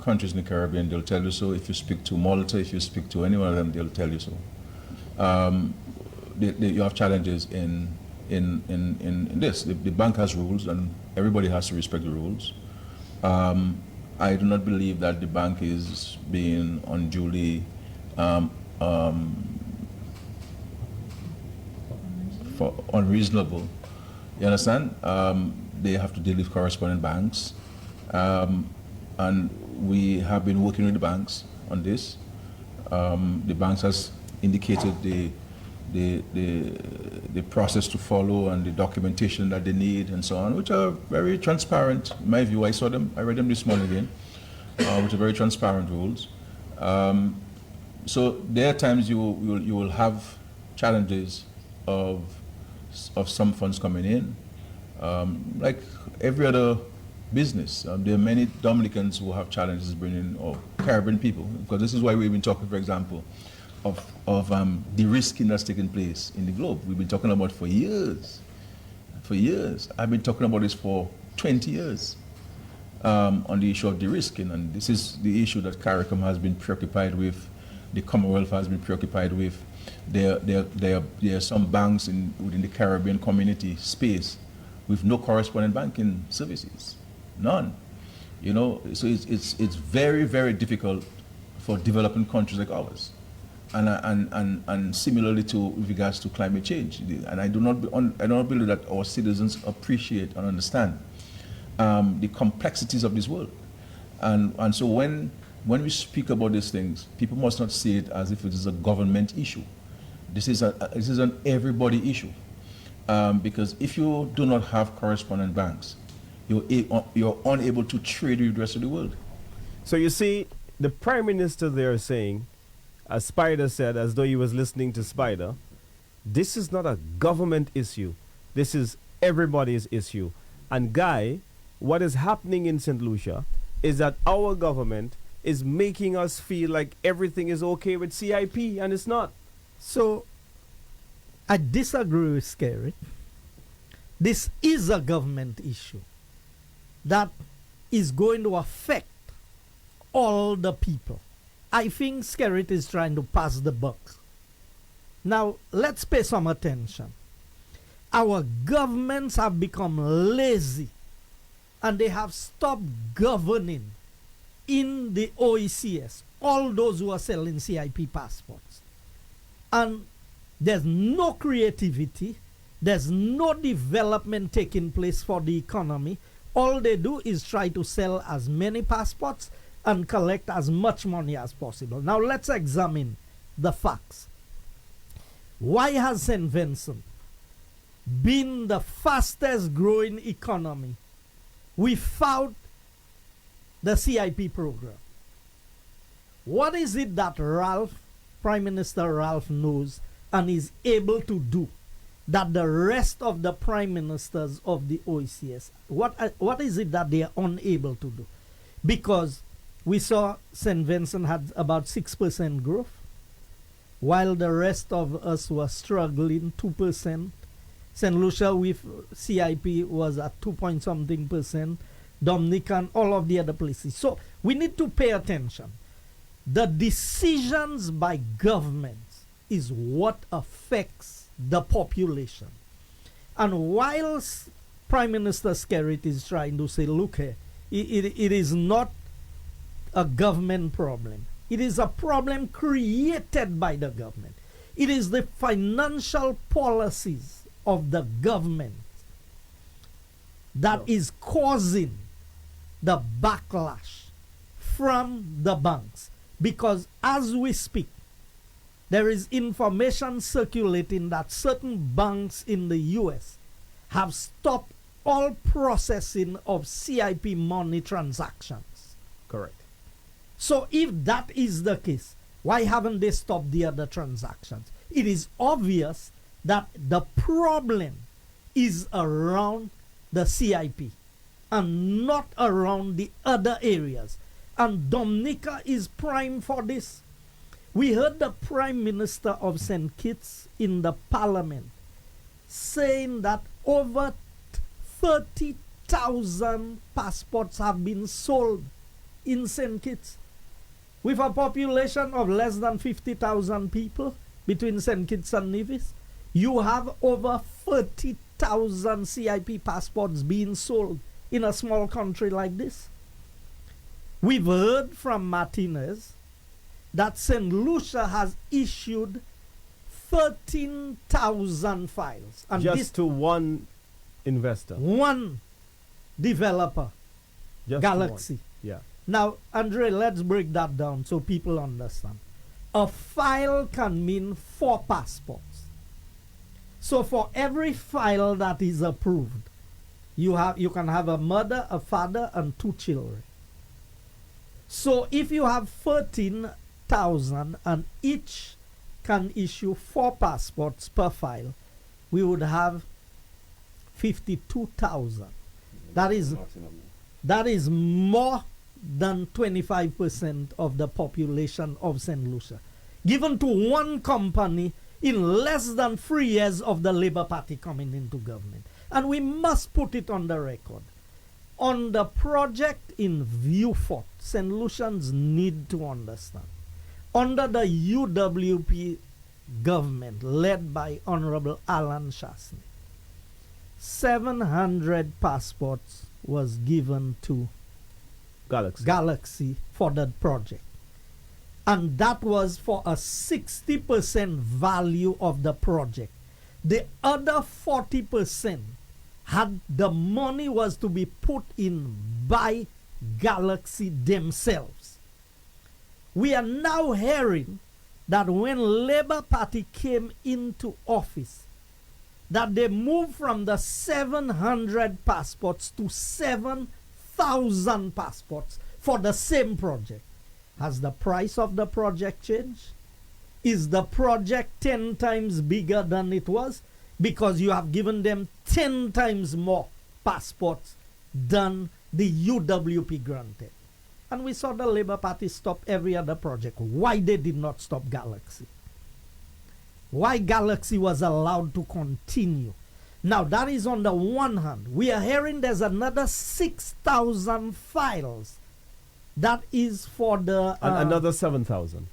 Speaker 7: countries in the Caribbean, they'll tell you so. If you speak to Malta, if you speak to any one of them, they'll tell you so. You have challenges in this. The bank has rules, and everybody has to respect the rules. I do not believe that the bank is being unduly unreasonable. You understand? They have to deal with correspondent banks, and we have been working with the banks on this. The banks has indicated the process to follow and the documentation that they need and so on, which are very transparent. In my view, I saw them, I read them this morning again, which are very transparent rules. So there are times you will have challenges of some funds coming in, like every other business. There are many Dominicans who have challenges bringing, or Caribbean people, because this is why we've been talking, for example, of de-risking that's taking place in the globe. We've been talking about for years. For years. I've been talking about this for 20 years on the issue of de-risking, and this is the issue that CARICOM has been preoccupied with, the Commonwealth has been preoccupied with. There are some banks within the Caribbean community space with no correspondent banking services, none. So it's very, very difficult for developing countries like ours, and similarly with regards to climate change. And I do not believe that our citizens appreciate and understand the complexities of this world, and so when we speak about these things, people must not see it as if it is a government issue. This is an everybody issue, because if you do not have correspondent banks, you're unable to trade with the rest of the world.
Speaker 3: So you see, the Prime Minister there is saying, as Spider said, as though he was listening to Spider, this is not a government issue. This is everybody's issue. And Guy, what is happening in St. Lucia is that our government is making us feel like everything is okay with CIP, and it's not.
Speaker 5: So, I disagree with Scary. This is a government issue that is going to affect all the people. I think Skerrit is trying to pass the buck. Now, let's pay some attention. Our governments have become lazy and they have stopped governing in the OECS, all those who are selling CIP passports. And there's no creativity, there's no development taking place for the economy. All they do is try to sell as many passports and collect as much money as possible. Now let's examine the facts. Why has St. Vincent been the fastest growing economy without the CIP program? What is it that Prime Minister Ralph knows and is able to do that the rest of the prime ministers of the OECS, what is it that they are unable to do? Because we saw St. Vincent had about 6% growth, while the rest of us were struggling 2%. St. Lucia with CIP was at 2 point something percent, Dominic and all of the other places. So we need to pay attention. The decisions by governments is what affects the population. And whilst Prime Minister Skerrit is trying to say, look here, it is not a government problem. It is a problem created by the government. It is the financial policies of the government that is causing the backlash from the banks. Because as we speak, there is information circulating that certain banks in the US have stopped all processing of CIP money transactions.
Speaker 3: Correct.
Speaker 5: So if that is the case, why haven't they stopped the other transactions? It is obvious that the problem is around the CIP and not around the other areas. And Dominica is prime for this. We heard the Prime Minister of St. Kitts in the Parliament saying that over 30,000 passports have been sold in St. Kitts. With a population of less than 50,000 people between St. Kitts and Nevis, you have over 30,000 CIP passports being sold in a small country like this. We've heard from Martinez that St. Lucia has issued 13,000 files. And
Speaker 3: just to one investor.
Speaker 5: One developer,
Speaker 3: Just
Speaker 5: Galaxy.
Speaker 3: one. Yeah.
Speaker 5: Now, Andre, let's break that down so people understand. A file can mean 4 passports. So for every file that is approved, you can have a mother, a father, and 2 children. So if you have 13,000 and each can issue 4 passports per file, we would have 52,000. That is more than 25% of the population of St. Lucia, given to one company in less than 3 years of the Labour Party coming into government. And we must put it on the record. On the project in Viewfort, St. Lucians need to understand. Under the UWP government led by Honorable Alan Chasney, 700 passports was given to Galaxy for that project. And that was for a 60% value of the project. The other 40% had the money was to be put in by Galaxy themselves. We are now hearing that when Labour Party came into office, that they moved from the 700 passports to 7,000 passports for the same project. Has the price of the project changed? Is the project 10 times bigger than it was? Because you have given them 10 times more passports than the UWP granted. And we saw the Labour Party stop every other project. Why they did not stop Galaxy? Why Galaxy was allowed to continue? Now that is on the one hand. We are hearing there's another 6,000 files That is for the...
Speaker 3: Another 7,000.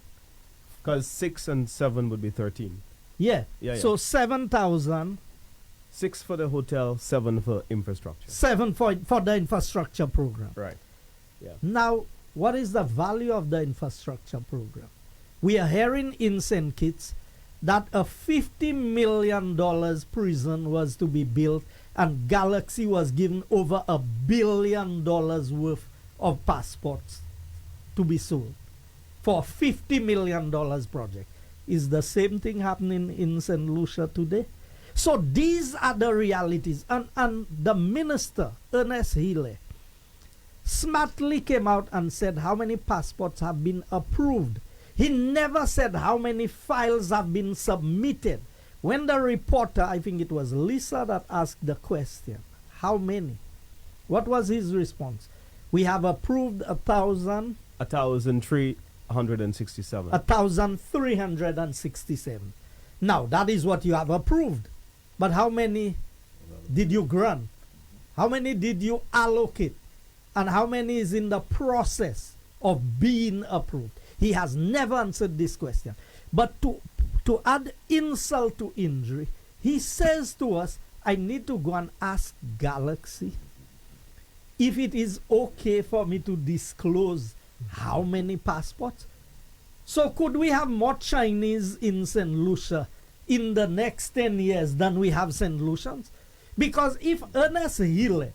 Speaker 3: Because 6 and 7 would be 13.
Speaker 5: Yeah.
Speaker 3: Yeah,
Speaker 5: So
Speaker 3: yeah.
Speaker 5: 7,000.
Speaker 3: 6 for the hotel, 7 for infrastructure.
Speaker 5: 7 for the infrastructure program.
Speaker 3: Right. Yeah.
Speaker 5: Now, what is the value of the infrastructure program? We are hearing in St. Kitts that a $50 million prison was to be built, and Galaxy was given over $1 billion worth of passports to be sold for a $50 million project. Is the same thing happening in St. Lucia today? So these are the realities. And the minister, Ernest Healy, smartly came out and said how many passports have been approved. He never said how many files have been submitted. When the reporter, I think it was Lisa that asked the question, how many? What was his response? We have approved
Speaker 3: 1,367.
Speaker 5: 1,367. Now, that is what you have approved. But how many did you grant? How many did you allocate? And how many is in the process of being approved? He has never answered this question. But to add insult to injury, he says to us, I need to go and ask Galaxy if it is okay for me to disclose how many passports. So could we have more Chinese in St. Lucia in the next 10 years than we have St. Lucians? Because if Ernest Healy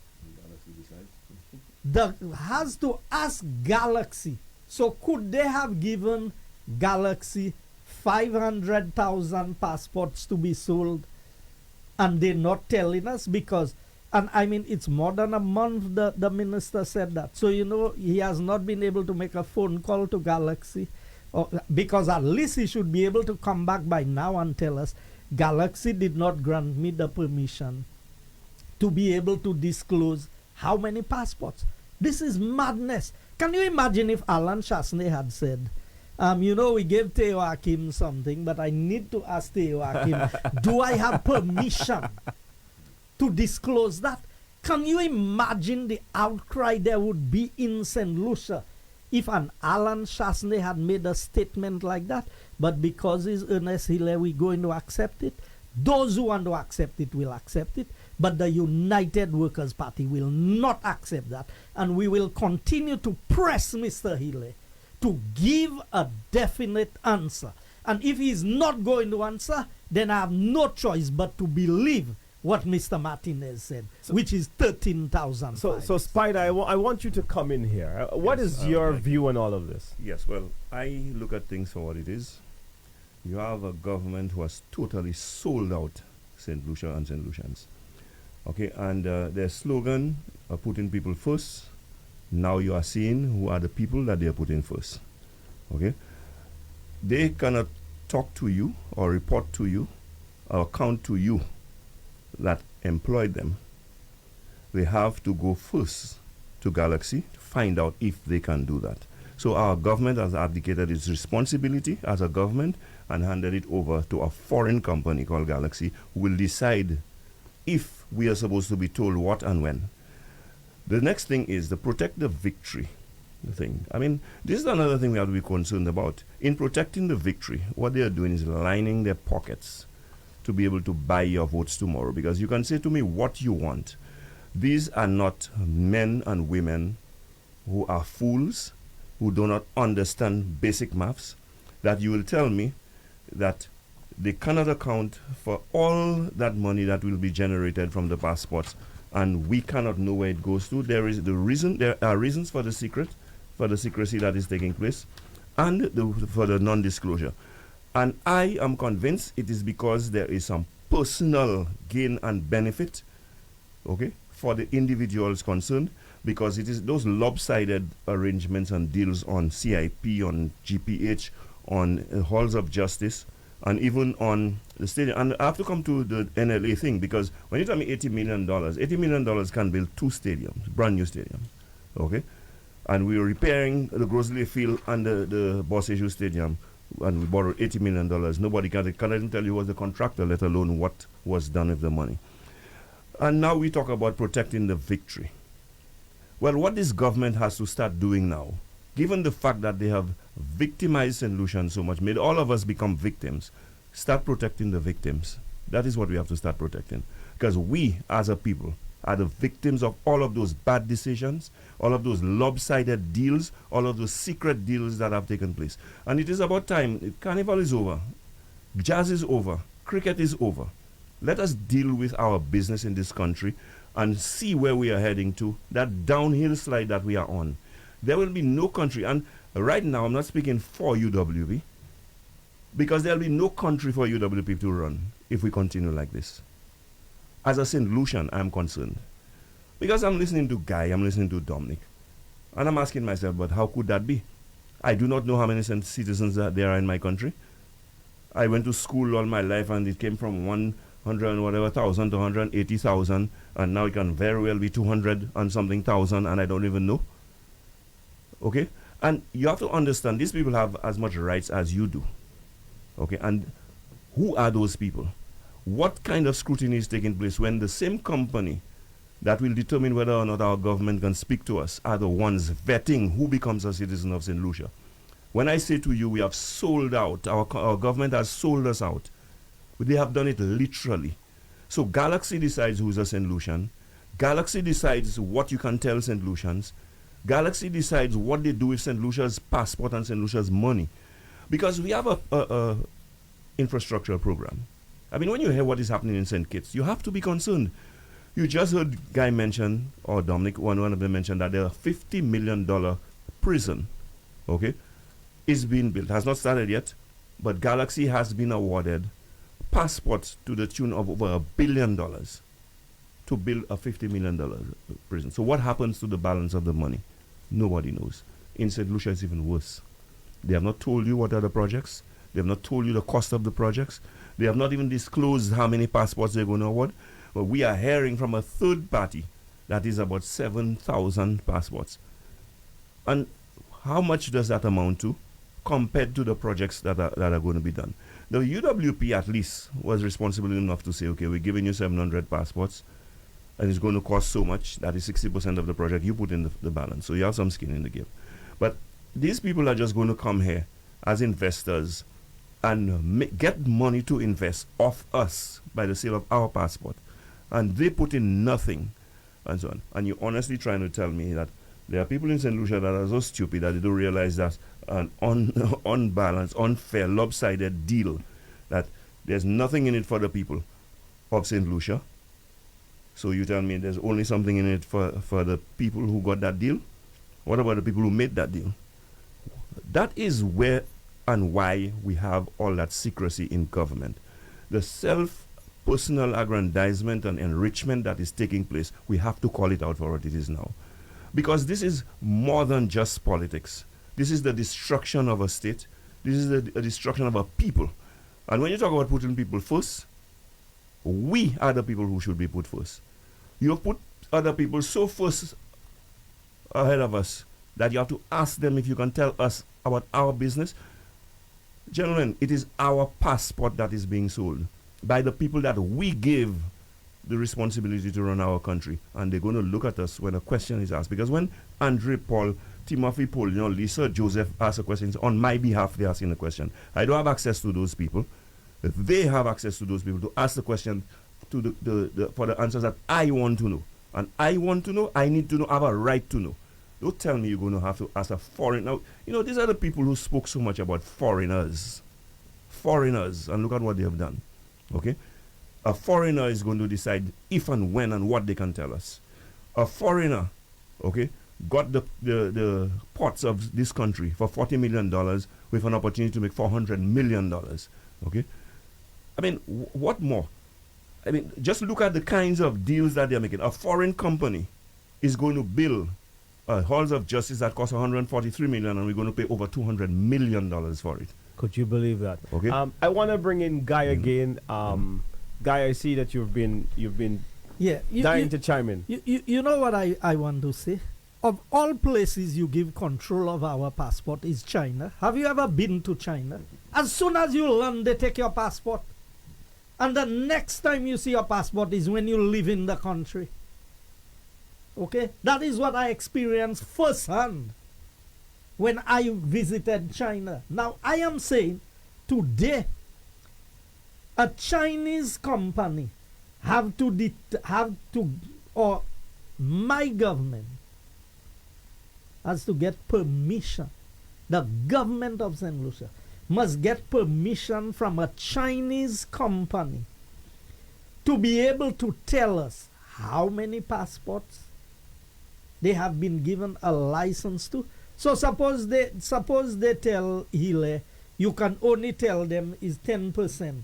Speaker 5: has to ask Galaxy, so could they have given Galaxy 500,000 passports to be sold and they're not telling us? Because, and I mean, it's more than a month the minister said that. So, you know, he has not been able to make a phone call to Galaxy, because at least he should be able to come back by now and tell us, Galaxy did not grant me the permission to be able to disclose how many passports. This is madness. Can you imagine if Alan Chasney had said, you know, we gave Teo Hakim something, but I need to ask Teo Hakim, do I have permission to disclose that? Can you imagine the outcry there would be in St. Lucia if an Alan Chasney had made a statement like that? But because it's Ernest Healy, we're going to accept it. Those who want to accept it will accept it. But the United Workers' Party will not accept that. And we will continue to press Mr. Healy to give a definite answer. And if he's not going to answer, then I have no choice but to believe what Mr. Martinez said, which is 13,000.
Speaker 3: So Spider, I want you to come in here. What is your view on all of this?
Speaker 4: Yes, well, I look at things for what it is. You have a government who has totally sold out St. Lucia and St. Lucians. Okay, and their slogan, putting people first. Now you are seeing who are the people that they are putting first. Okay, they cannot talk to you or report to you or count to you that employed them. They have to go first to Galaxy to find out if they can do that. So our government has abdicated its responsibility as a government and handed it over to a foreign company called Galaxy, who will decide if we are supposed to be told what and when. The next thing is the protect the victory thing. I mean, this is another thing we have to be concerned about. In protecting the victory, what they are doing is lining their pockets to be able to buy your votes tomorrow. Because you can say to me what you want. These are not men and women who are fools, who do not understand basic maths, that you will tell me that they cannot account for all that money that will be generated from the passports, and we cannot know where it goes to. There are reasons for the secrecy that is taking place, and for the non-disclosure. And I am convinced it is because there is some personal gain and benefit, okay, for the individuals concerned, because it is those lopsided arrangements and deals on CIP, on GPH, on halls of justice, and even on the stadium. And I have to come to the NLA thing, because when you tell me $80 million, $80 million can build 2 stadiums, brand new stadiums, okay? And we were repairing the Grosley Field and the Boss Issue Stadium, and we borrowed $80 million. Nobody can even tell you who was the contractor, let alone what was done with the money. And now we talk about protecting the victory. Well, what this government has to start doing now given the fact that they have victimized St. Lucia so much, made all of us become victims, start protecting the victims. That is what we have to start protecting. Because we, as a people, are the victims of all of those bad decisions, all of those lopsided deals, all of those secret deals that have taken place. And it is about time. Carnival is over. Jazz is over. Cricket is over. Let us deal with our business in this country and see where we are heading to, that downhill slide that we are on. There will be no country, and right now I'm not speaking for UWP, because there will be no country for UWP to run if we continue like this. As a St. Lucian, I'm concerned. Because I'm listening to Guy, I'm listening to Dominic, and I'm asking myself, but how could that be? I do not know how many citizens that there are in my country. I went to school all my life, and it came from 100 and whatever thousand to 180,000, and now it can very well be 200 and something thousand, and I don't even know. Okay? And you have to understand, these people have as much rights as you do. Okay? And who are those people? What kind of scrutiny is taking place when the same company that will determine whether or not our government can speak to us are the ones vetting who becomes a citizen of St. Lucia? When I say to you, we have sold out, our government has sold us out. They have done it literally. So Galaxy decides who's a St. Lucian. Galaxy decides what you can tell St. Lucians. Galaxy decides what they do with St. Lucia's passport and St. Lucia's money. Because we have a infrastructure program. I mean, when you hear what is happening in St. Kitts, you have to be concerned. You just heard Guy mention, or Dominic, one of them mentioned that there are $50 million prison, okay, is being built. Has not started yet, but Galaxy has been awarded passports to the tune of over $1 billion to build a $50 million prison. So what happens to the balance of the money? Nobody knows. In St. Lucia, it's even worse. They have not told you what are the projects. They have not told you the cost of the projects. They have not even disclosed how many passports they're going to award. But we are hearing from a third party that is about 7,000 passports. And how much does that amount to compared to the projects that are going to be done? The UWP at least was responsible enough to say, okay, we're giving you 700 passports, and it's going to cost so much. That is 60% of the project. You put in the balance. So you have some skin in the game. But these people are just going to come here as investors and get money to invest off us by the sale of our passport. And they put in nothing and so on. And you're honestly trying to tell me that there are people in St. Lucia that are so stupid that they don't realize that an unbalanced, unfair, lopsided deal, that there's nothing in it for the people of St. Lucia. So you tell me there's only something in it for the people who got that deal? What about the people who made that deal? That is where and why we have all that secrecy in government. The personal aggrandizement and enrichment that is taking place, we have to call it out for what it is now. Because this is more than just politics. This is the destruction of a state. This is the destruction of a people. And when you talk about putting people first, we are the people who should be put first. You have put other people so first ahead of us that you have to ask them if you can tell us about our business. Gentlemen, it is our passport that is being sold by the people that we give the responsibility to run our country. And they're going to look at us when a question is asked. Because when Andre Paul, Timothy Paul, Lisa Joseph ask a question, on my behalf they're asking a question. I don't have access to those people. They have access to those people to ask the question to for the answers that I want to know. And I want to know, I need to know, I have a right to know. Don't tell me you're going to have to ask a foreigner. Now, these are the people who spoke so much about foreigners. Foreigners, and look at what they have done. Okay? A foreigner is going to decide if and when and what they can tell us. A foreigner, okay, got the ports of this country for $40 million with an opportunity to make $400 million. Okay? I mean, what more? I mean, just look at the kinds of deals that they're making. A foreign company is going to build halls of justice that cost $143 million, and we're going to pay over $200 million for it.
Speaker 3: Could you believe that?
Speaker 4: Okay.
Speaker 3: I want to bring in Guy again. Guy, I see that you've been dying to chime in.
Speaker 5: You know what I want to say? Of all places you give control of our passport is China. Have you ever been to China? As soon as you land, they take your passport. And the next time you see your passport is when you live in the country. Okay? That is what I experienced firsthand. when I visited China. Now, I am saying today, a Chinese company or my government has to get permission. The government of St. Lucia must get permission from a Chinese company to be able to tell us how many passports they have been given a license to. So suppose they tell Hile, you can only tell them is 10%.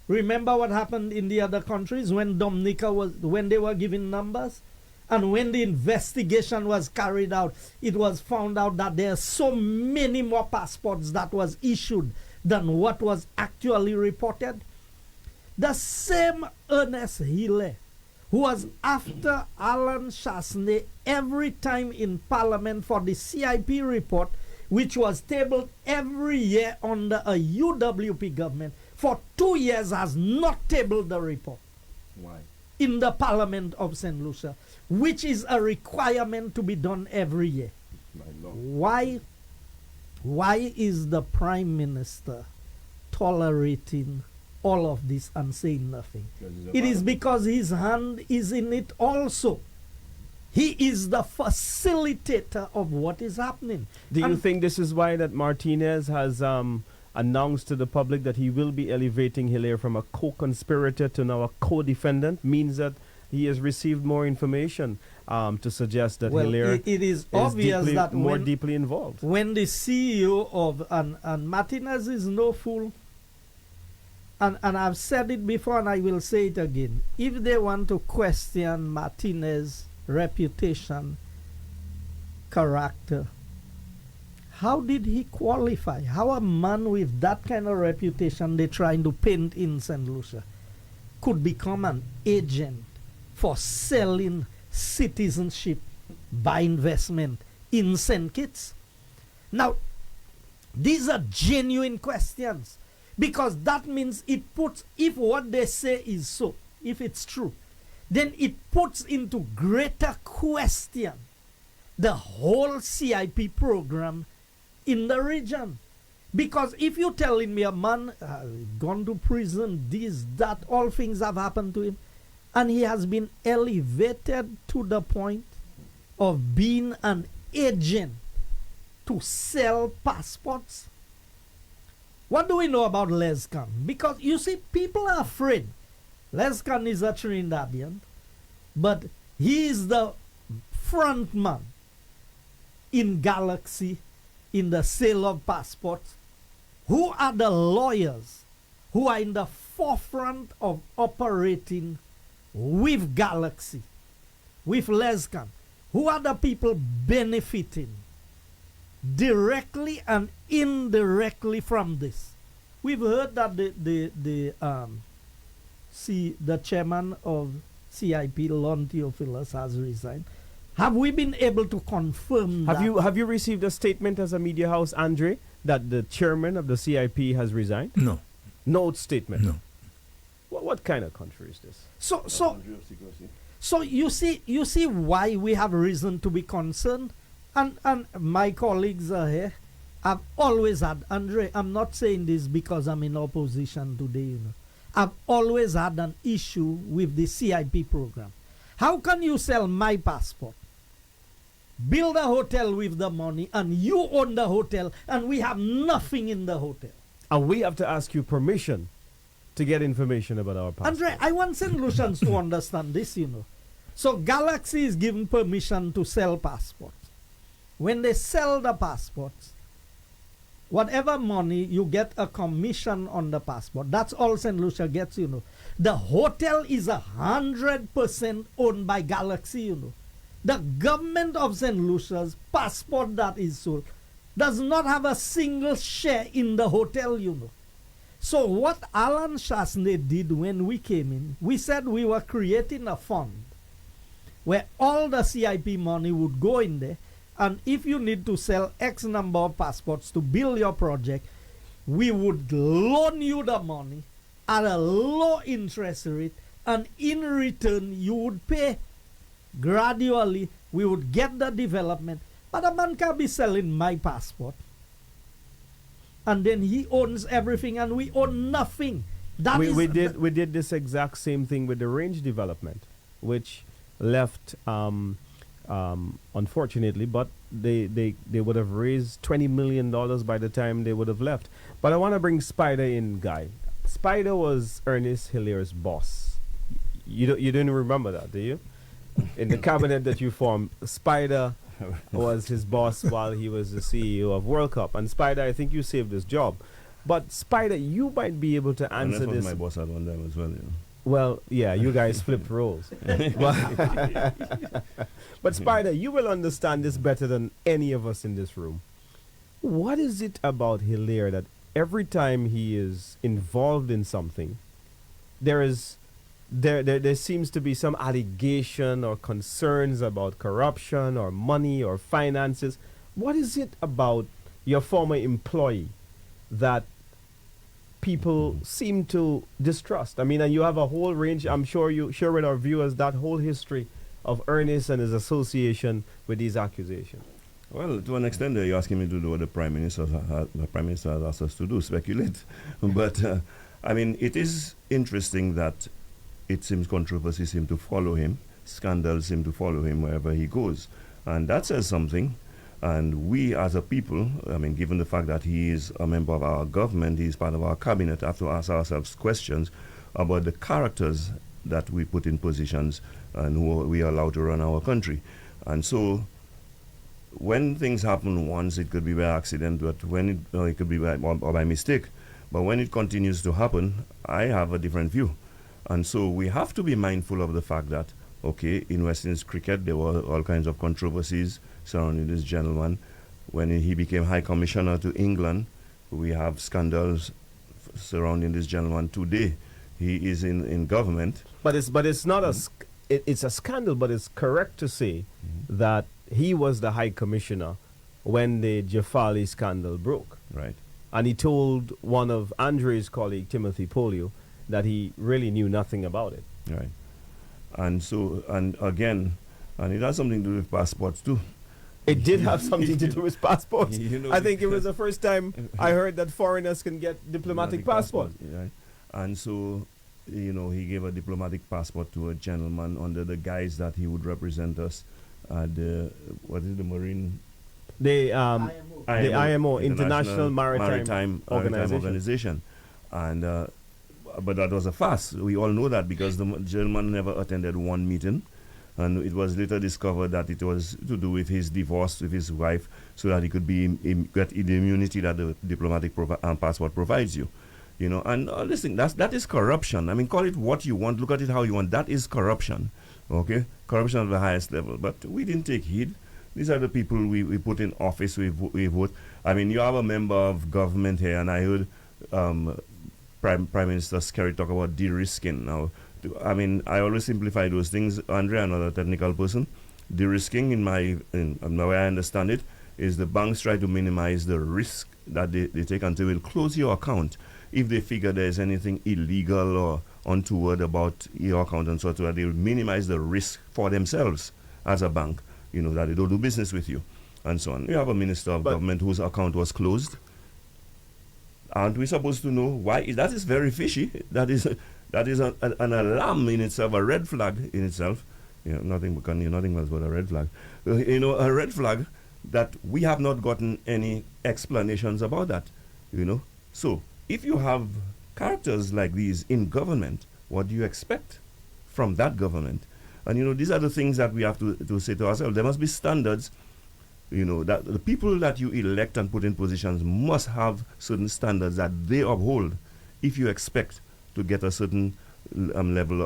Speaker 5: Remember what happened in the other countries when when they were giving numbers? And when the investigation was carried out, it was found out that there are so many more passports that was issued than what was actually reported. The same Ernest Hille, who was after Alan Chasney every time in Parliament for the CIP report, which was tabled every year under a UWP government, for 2 years has not tabled the report.
Speaker 3: Why?
Speaker 5: In the Parliament of St. Lucia, which is a requirement to be done every year. Why is the Prime Minister tolerating all of this and saying nothing? It is because his hand is in it also. He is the facilitator of what is happening.
Speaker 3: Do you think this is why that Martinez has announced to the public that he will be elevating Hilaire from a co-conspirator to now a co-defendant? Means that he has received more information to suggest that Hilaire
Speaker 5: it is obvious that
Speaker 3: more deeply involved.
Speaker 5: When the CEO of and Martinez is no fool, and I've said it before and I will say it again, if they want to question Martinez's reputation, character, how did he qualify? How a man with that kind of reputation they're trying to paint in St. Lucia could become an agent for selling citizenship by investment in St. Kitts? Now, these are genuine questions, because that means it puts, if what they say is so, if it's true, then it puts into greater question the whole CIP program in the region. Because if you're telling me a man gone to prison, this, that, all things have happened to him, and he has been elevated to the point of being an agent to sell passports. What do we know about Lescan? Because you see, people are afraid. Lescan is a Trinidadian, but he is the front man in Galaxy in the sale of passports. Who are the lawyers who are in the forefront of operating with Galaxy, with Lescan? Who are the people benefiting directly and indirectly from this? We've heard that the chairman of CIP, Lon Theophilus, has resigned. Have we been able to confirm that?
Speaker 3: Have you received a statement as a media house, Andre, that the chairman of the CIP has resigned?
Speaker 2: No.
Speaker 3: No statement?
Speaker 2: No.
Speaker 3: What kind of country is this?
Speaker 5: So you see why we have reason to be concerned? And my colleagues are here. I've always had, Andre, I'm not saying this because I'm in opposition today, you know. I've always had an issue with the CIP program. How can you sell my passport, build a hotel with the money, and you own the hotel, and we have nothing in the hotel?
Speaker 3: And we have to ask you permission to get information about our passport.
Speaker 5: Andre, I want St. Lucians to understand this, you know. So Galaxy is given permission to sell passports. When they sell the passports, whatever money you get a commission on the passport, that's all St. Lucia gets, you know. The hotel is 100% owned by Galaxy, you know. The government of St. Lucia's passport that is sold does not have a single share in the hotel, you know. So what Alan Chasney did when we came in, we said we were creating a fund where all the CIP money would go in there, and if you need to sell X number of passports to build your project, we would loan you the money at a low interest rate, and in return you would pay gradually. We would get the development, But a man can be selling my passport. And then he owns everything and we own nothing.
Speaker 3: We did this exact same thing with the range development, which left unfortunately, but they would have raised $20 million by the time they would have left. But I want to bring Spider in, Guy. Spider was Ernest Hilaire's boss. You didn't remember that, do you? In the cabinet that you formed, Spider was his boss while he was the CEO of World Cup. And Spider, I think you saved his job. But Spider, you might be able to answer this.
Speaker 4: My boss at one time as well. You know.
Speaker 3: Well, yeah, you guys flipped roles. But Spider, you will understand this better than any of us in this room. What is it about Hilaire that every time he is involved in something, there seems to be some allegation or concerns about corruption or money or finances? What is it about your former employee that people seem to distrust? I mean, and you have a whole range. I'm sure you share with our viewers that whole history of Ernest and his association with these accusations.
Speaker 4: Well, to an extent, you're asking me to do what the Prime Minister has asked us to do, speculate. But, I mean, it is interesting that it seems controversy seem to follow him, scandals seem to follow him wherever he goes. And that says something. And we as a people, I mean, given the fact that he is a member of our government, he is part of our cabinet, have to ask ourselves questions about the characters that we put in positions and who we allow to run our country. And so when things happen once, it could be by accident, but when it could be by mistake. But when it continues to happen, I have a different view. And so we have to be mindful of the fact that, okay, in West Indies cricket, there were all kinds of controversies surrounding this gentleman. When he became High Commissioner to England, we have scandals surrounding this gentleman today. He is in government.
Speaker 3: But it's not it's a scandal, but it's correct to say that he was the High Commissioner when the Jafali scandal broke.
Speaker 4: Right.
Speaker 3: And he told one of Andre's colleague, Timothy Polio, that he really knew nothing about it.
Speaker 4: Right. And so, and again, and it has something to do with passports too.
Speaker 3: It did have something to do with passports.
Speaker 4: You know,
Speaker 3: I think it was the first time I heard that foreigners can get diplomatic passports.
Speaker 4: Right. And so, you know, he gave a diplomatic passport to a gentleman under the guise that he would represent us at the, what is the Marine?
Speaker 3: The IMO, International Maritime
Speaker 4: Organization. And, but that was a farce. We all know that because the gentleman never attended one meeting. And it was later discovered that it was to do with his divorce with his wife so that he could get the immunity that the diplomatic passport provides you. You know, and listen, that is corruption. I mean, call it what you want, look at it how you want. That is corruption, okay? Corruption at the highest level. But we didn't take heed. These are the people we put in office, we vote. I mean, you have a member of government here, and I heard Prime Minister Kerry talk about de-risking. Now, I mean, I always simplify those things. Andre, another technical person, de-risking, in the way I understand it, is the banks try to minimize the risk that they take, and they will close your account if they figure there's anything illegal or untoward about your account, and so that they will minimize the risk for themselves as a bank, you know, that they don't do business with you, and so on. You have a minister of government whose account was closed. Aren't we supposed to know why? That is very fishy. That is an alarm in itself, a red flag in itself. You know, nothing else but a red flag. You know, a red flag that we have not gotten any explanations about that. You know, so if you have characters like these in government, what do you expect from that government? And you know, these are the things that we have to say to ourselves. There must be standards. You know, that the people that you elect and put in positions must have certain standards that they uphold if you expect to get a certain level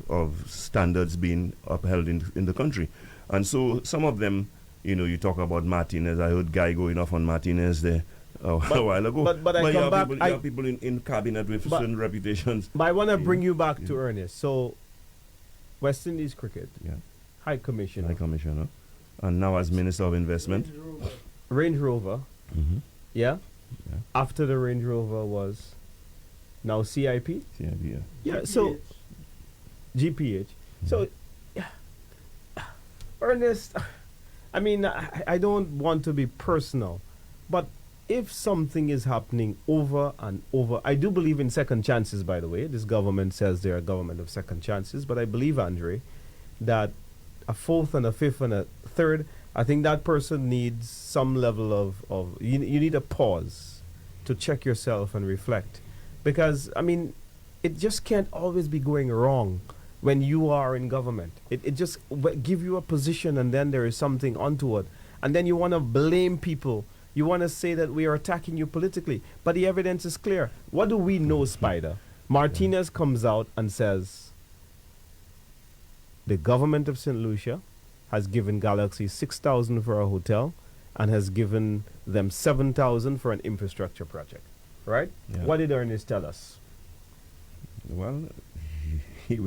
Speaker 4: of standards being upheld in the country. And so some of them, you know, you talk about Martinez. I heard Guy going off on Martinez there a while ago.
Speaker 3: But I come back.
Speaker 4: You have people in cabinet with certain reputations.
Speaker 3: But I want to bring you back to Ernest. So, West Indies cricket,
Speaker 4: yeah.
Speaker 3: High Commissioner.
Speaker 4: And now as Minister of Investment.
Speaker 3: Range Rover.
Speaker 4: Mm-hmm.
Speaker 3: Yeah?
Speaker 4: Yeah.
Speaker 3: After the Range Rover was now CIP?
Speaker 4: CIP, yeah.
Speaker 3: Yeah, so GPH.
Speaker 4: Mm-hmm.
Speaker 3: So, Ernest, I mean, I don't want to be personal, but if something is happening over and over, I do believe in second chances, by the way. This government says they're a government of second chances, but I believe, Andre, that a fourth and a fifth and a third, I think that person needs some level of you need a pause to check yourself and reflect. Because, I mean, it just can't always be going wrong when you are in government. It just give you a position and then there is something untoward. And then you want to blame people. You want to say that we are attacking you politically. But the evidence is clear. What do we know, Spider? Martinez comes out and says the government of St. Lucia has given Galaxy 6,000 for a hotel and has given them 7,000 for an infrastructure project. Right?
Speaker 4: Yeah.
Speaker 3: What did Ernest tell us?
Speaker 4: Well, he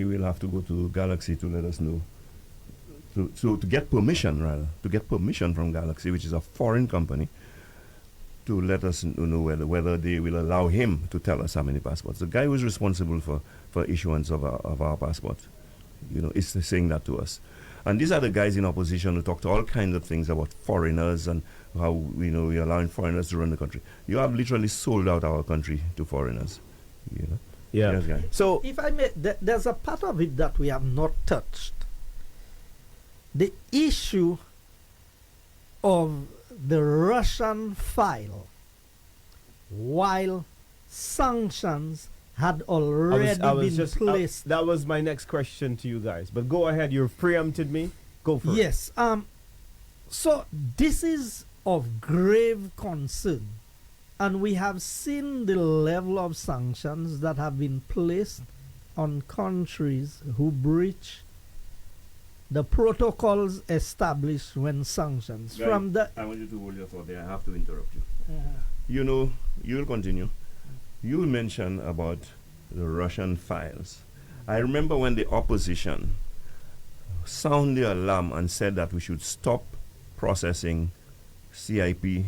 Speaker 4: will have to go to Galaxy to let us know. To get permission, rather, to get permission from Galaxy, which is a foreign company, to let us know whether they will allow him to tell us how many passports. The guy who is responsible for issuance of our passport, is saying that to us. And these are the guys in opposition who talk to all kinds of things about foreigners and how we're allowing foreigners to run the country. You have literally sold out our country to foreigners.
Speaker 3: Yeah.
Speaker 4: Yes, guy.
Speaker 3: So
Speaker 5: If I may, there's a part of it that we have not touched. The issue of the Russian file, while sanctions had already been placed.
Speaker 3: that was my next question to you guys. But go ahead, you've preempted me. Go for it.
Speaker 5: Yes. So this is of grave concern. And we have seen the level of sanctions that have been placed on countries who breach the protocols established when sanctions.
Speaker 4: Guy,
Speaker 5: From the
Speaker 4: I want you to hold your thought there. I have to interrupt you. You'll continue. You mentioned about the Russian files. I remember when the opposition sounded the alarm and said that we should stop processing CIP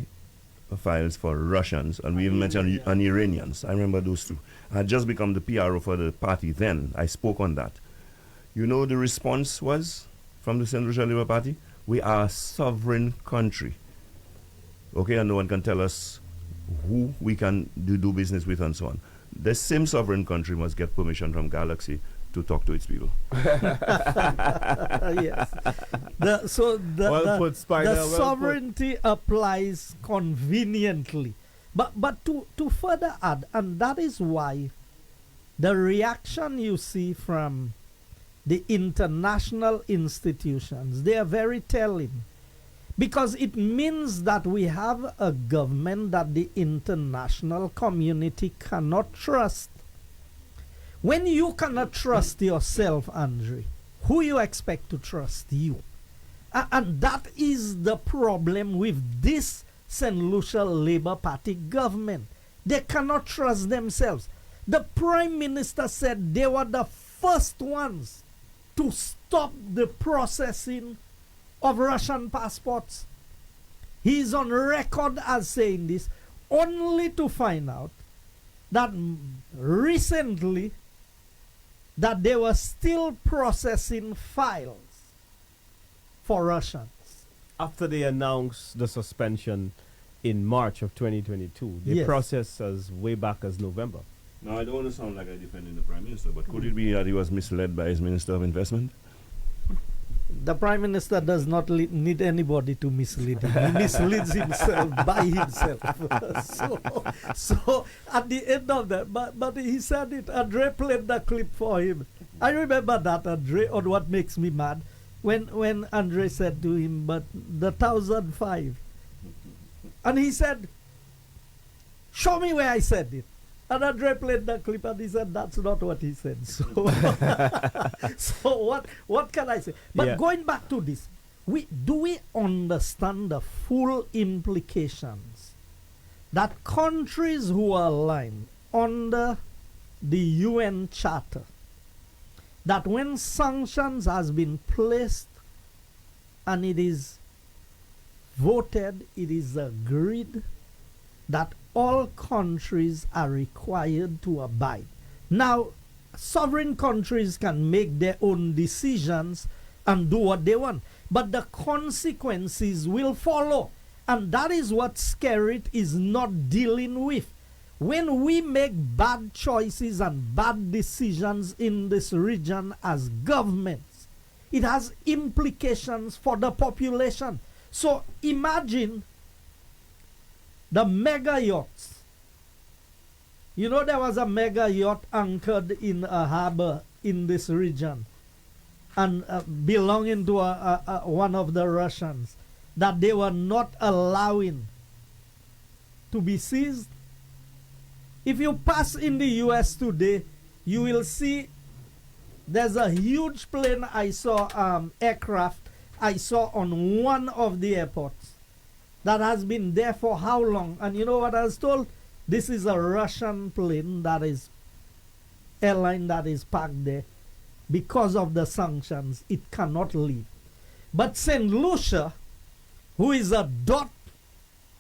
Speaker 4: files for Russians, and we even mentioned and Iranians. I remember those two. I had just become the PRO for the party then. I spoke on that. The response was from the St. Lucia Labour Party? We are a sovereign country. Okay, and no one can tell us who we can do business with and so on. The same sovereign country must get permission from Galaxy to talk to its people.
Speaker 5: yes.
Speaker 3: Well put, Spider,
Speaker 5: the
Speaker 3: well
Speaker 5: sovereignty applies conveniently. But to further add, and that is why the reaction you see from the international institutions, they are very telling. Because it means that we have a government that the international community cannot trust. When you cannot trust yourself, Andre, who you expect to trust you? And that is the problem with this St. Lucia Labour Party government. They cannot trust themselves. The Prime Minister said they were the first ones to stop the processing of Russian passports. He is on record as saying this, only to find out that recently that they were still processing files for Russians.
Speaker 3: After they announced the suspension in March of 2022, they
Speaker 5: Yes.
Speaker 3: processed as way back as November.
Speaker 4: Now, I don't want to sound like I'm defending the Prime Minister, but could it be that he was misled by his Minister of Investment?
Speaker 5: The Prime Minister does not need anybody to mislead him. He misleads himself by himself. so at the end of that, but he said it. Andre played the clip for him. I remember that, Andre, on What Makes Me Mad, when Andre said to him, but the 1,005. And he said, show me where I said it. And Andre played the clip and he said, that's not what he said. So, so what can I say? But
Speaker 3: Yeah.
Speaker 5: going back to this, do we understand the full implications that countries who are aligned under the UN Charter, that when sanctions has been placed and it is voted, it is agreed that all countries are required to abide. Now, sovereign countries can make their own decisions and do what they want. But the consequences will follow. And that is what Skerrit is not dealing with. When we make bad choices and bad decisions in this region as governments, it has implications for the population. So imagine the mega yachts. You know, there was a mega yacht anchored in a harbor in this region and belonging to one of the Russians that they were not allowing to be seized. If you pass in the US today, you will see there's a huge plane I saw, aircraft I saw on one of the airports that has been there for how long? And you know what I was told? This is a Russian plane that is, airline that is parked there. Because of the sanctions, it cannot leave. But St. Lucia, who is a dot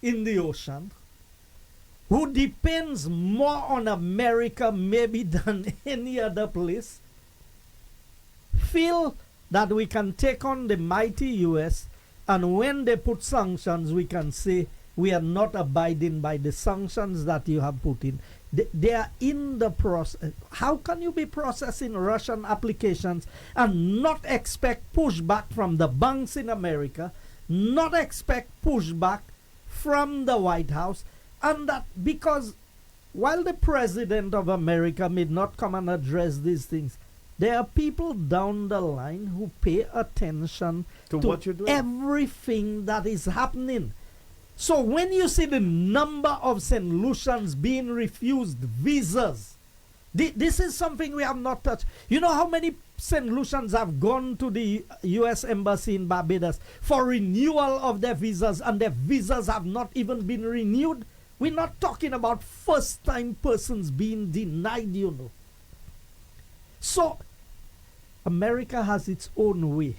Speaker 5: in the ocean, who depends more on America maybe than any other place, feel that we can take on the mighty US, and when they put sanctions, we can say we are not abiding by the sanctions that you have put in. They are in the process. How can you be processing Russian applications and not expect pushback from the banks in America, not expect pushback from the White House? And that because while the President of America may not come and address these things, there are people down the line who pay attention to
Speaker 3: what you're doing.
Speaker 5: Everything that is happening. So when you see the number of St. Lucians being refused visas, this is something we have not touched. You know how many St. Lucians have gone to the U.S. Embassy in Barbados for renewal of their visas, and their visas have not even been renewed? We're not talking about first-time persons being denied, you know. So America has its own way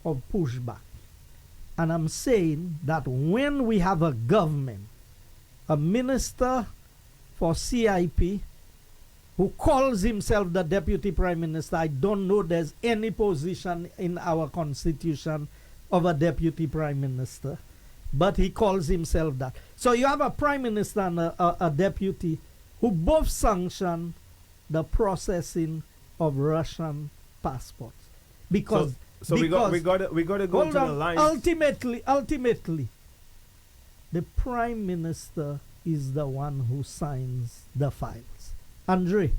Speaker 5: of pushback. And I'm saying that when we have a government, a minister for CIP, who calls himself the Deputy Prime Minister, I don't know there's any position in our Constitution of a Deputy Prime Minister, but he calls himself that. So you have a Prime Minister and a Deputy who both sanction the processing of Russian passports. Because
Speaker 3: So we got to go to the lines.
Speaker 5: Ultimately, the Prime Minister is the one who signs the files. Andre,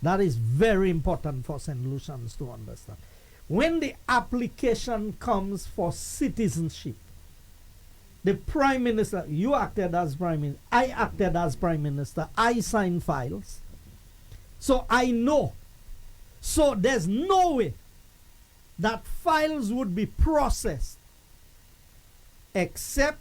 Speaker 5: that is very important for St. Lucians to understand. When the application comes for citizenship, the Prime Minister, you acted as Prime Minister, I acted as Prime Minister, I signed files. So I know. So there's no way that files would be processed except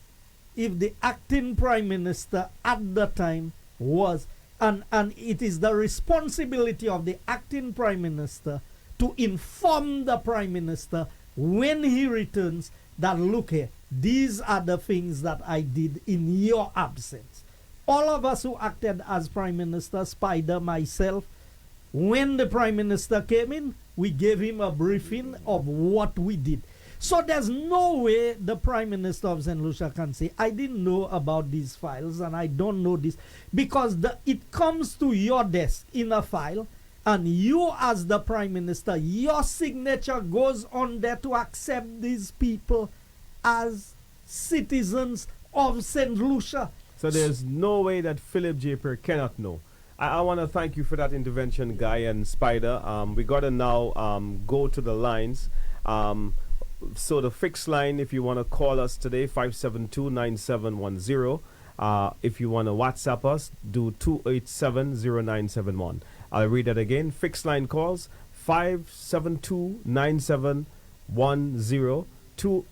Speaker 5: if the acting Prime Minister at the time was, and it is the responsibility of the acting Prime Minister to inform the Prime Minister when he returns that, look here, these are the things that I did in your absence. All of us who acted as Prime Minister, Spider, myself, when the Prime Minister came in, we gave him a briefing of what we did. So there's no way the Prime Minister of St. Lucia can say, I didn't know about these files and I don't know this. Because it comes to your desk in a file, and you as the Prime Minister, your signature goes on there to accept these people as citizens of St. Lucia.
Speaker 3: So there's no way that Philip Japer cannot know. I want to thank you for that intervention, Guy and Spider. We got to now go to the lines. So the fixed line, if you want to call us today, 572-9710. If you want to WhatsApp us, do 287-0971. I'll read that again. Fixed line calls, 572-9710. For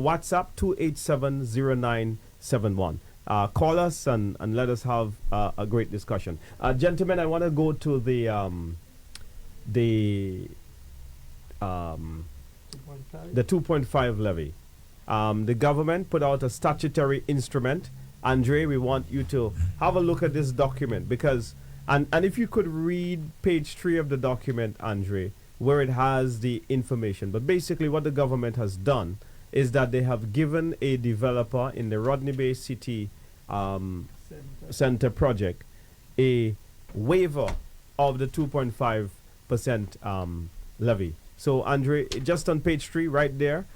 Speaker 3: WhatsApp, 287-0971. Call us and let us have a great discussion. Gentlemen, I want to go to the 2.5 levy. The government put out a statutory instrument. Andre, we want you to have a look at this document because, and if you could read page 3 of the document, Andre, where it has the information. But basically what the government has done is that they have given a developer in the Rodney Bay City Center project a waiver of the 2.5% levy. So Andre, just on page 3 right there,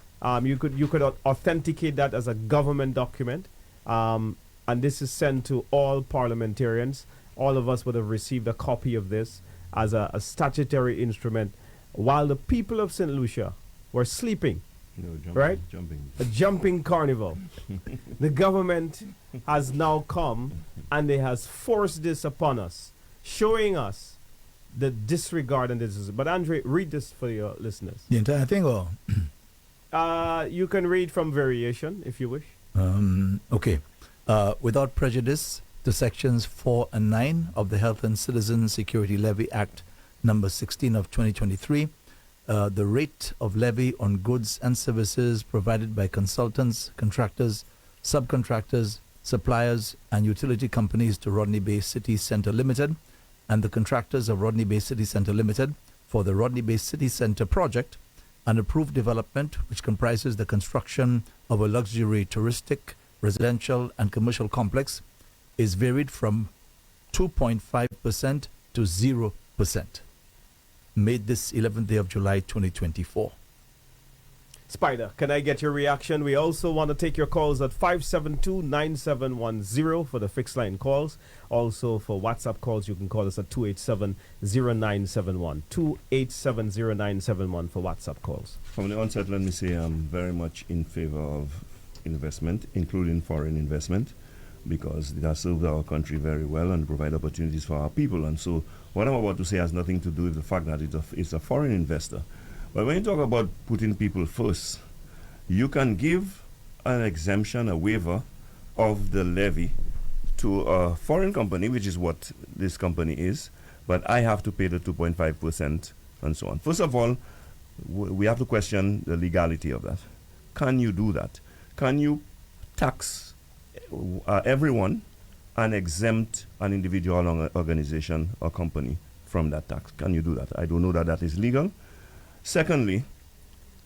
Speaker 3: you could authenticate that as a government document, and this is sent to all parliamentarians. All of us would have received a copy of this as a statutory instrument while the people of St. Lucia were sleeping. Right? A jumping carnival. The government has now come and they has forced this upon us, showing us the disregard and this. But Andre, read this for your listeners.
Speaker 2: The entire thing, or
Speaker 3: you can read from variation if you wish.
Speaker 2: okay. Without prejudice to sections 4 and 9 of the Health and Citizen Security Levy Act number 16 of 2023, the rate of levy on goods and services provided by consultants, contractors, subcontractors, suppliers, and utility companies to Rodney Bay City Centre Limited and the contractors of Rodney Bay City Centre Limited for the Rodney Bay City Centre project, an approved development which comprises the construction of a luxury touristic, residential, and commercial complex, is varied from 2.5% to 0%. Made this 11th day of July 2024.
Speaker 3: Spider, can I get your reaction? We also want to take your calls at 572-9710 for the fixed line calls. Also for WhatsApp calls, you can call us at 287-0971. 287-0971 for WhatsApp calls.
Speaker 4: From the onset, let me say I'm very much in favor of investment, including foreign investment, because it has served our country very well and provide opportunities for our people. And so what I'm about to say has nothing to do with the fact that it's a foreign investor. But when you talk about putting people first, you can give an exemption, a waiver of the levy to a foreign company, which is what this company is, but I have to pay the 2.5% and so on. First of all, we have to question the legality of that. Can you do that? Can you tax everyone and exempt an individual organization or company from that tax? Can you do that? I don't know that that is legal. Secondly,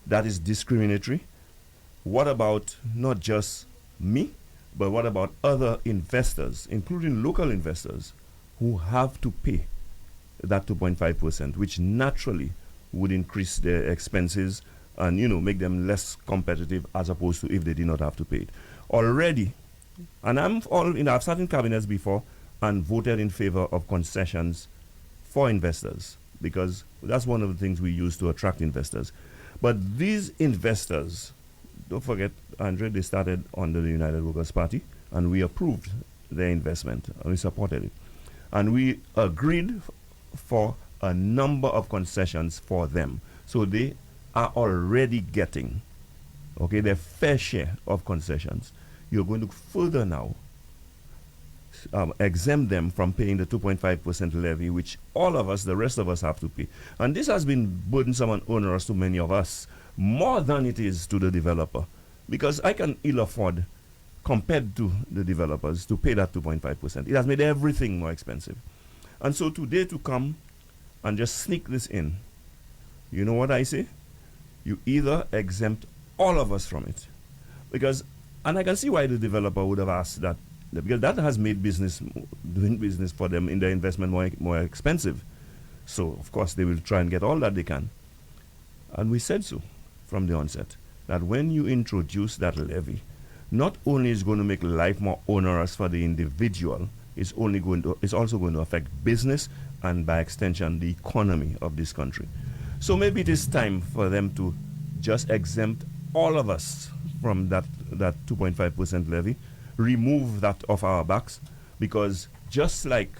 Speaker 4: that is discriminatory. What about not just me, but what about other investors, including local investors, who have to pay that 2.5%, which naturally would increase their expenses and, make them less competitive as opposed to if they did not have to pay it. Already, and I've sat in cabinets before and voted in favor of concessions for investors, because that's one of the things we use to attract investors. But these investors, don't forget, Andre, they started under the United Workers' Party, and we approved their investment, and we supported it. And we agreed for a number of concessions for them. So they are already getting, their fair share of concessions. You're going to further now exempt them from paying the 2.5% levy, which all of us, the rest of us, have to pay. And this has been burdensome and onerous to many of us, more than it is to the developer, because I can ill afford, compared to the developers, to pay that 2.5%. It has made everything more expensive. And so today to come and just sneak this in, you know what I say? You either exempt all of us from it, and I can see why the developer would have asked that, because that has made doing business for them in their investment more expensive. So, of course, they will try and get all that they can. And we said so from the onset, that when you introduce that levy, not only is it going to make life more onerous for the individual, it's also going to affect business and, by extension, the economy of this country. So maybe it is time for them to just exempt all of us from that 2.5% levy, remove that off our backs, because just like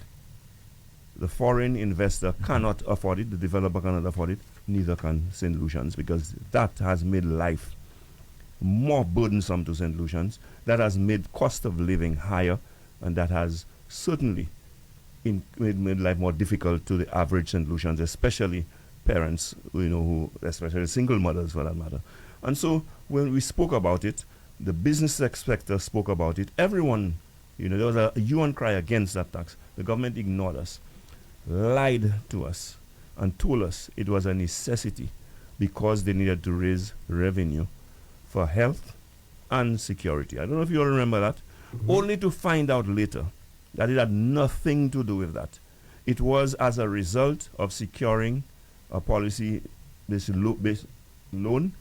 Speaker 4: the foreign investor cannot afford it, the developer cannot afford it, neither can St. Lucians, because that has made life more burdensome to St. Lucians, that has made cost of living higher, and that has certainly made life more difficult to the average St. Lucians, especially parents, especially single mothers for that matter. And so when we spoke about it, the business sector spoke about it, everyone, there was a hue and cry against that tax. The government ignored us, lied to us, and told us it was a necessity because they needed to raise revenue for health and security. I don't know if you all remember that. Only to find out later that it had nothing to do with that. It was as a result of securing a policy-based loan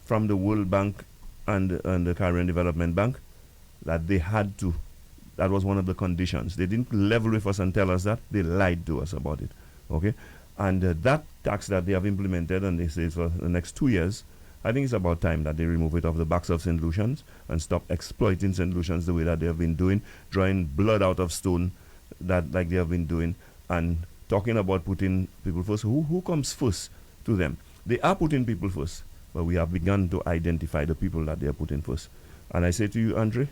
Speaker 4: from the World Bank and the Caribbean Development Bank that they had to. That was one of the conditions. They didn't level with us and tell us that. They lied to us about it. Okay? And that tax that they have implemented, and they say it's for the next 2 years, I think it's about time that they remove it off the backs of St. Lucians and stop exploiting St. Lucians the way that they have been doing, drawing blood out of stone that like they have been doing, and talking about putting people first. Who comes first to them? They are putting people first, but we have begun to identify the people that they are putting first. And I say to you, Andre,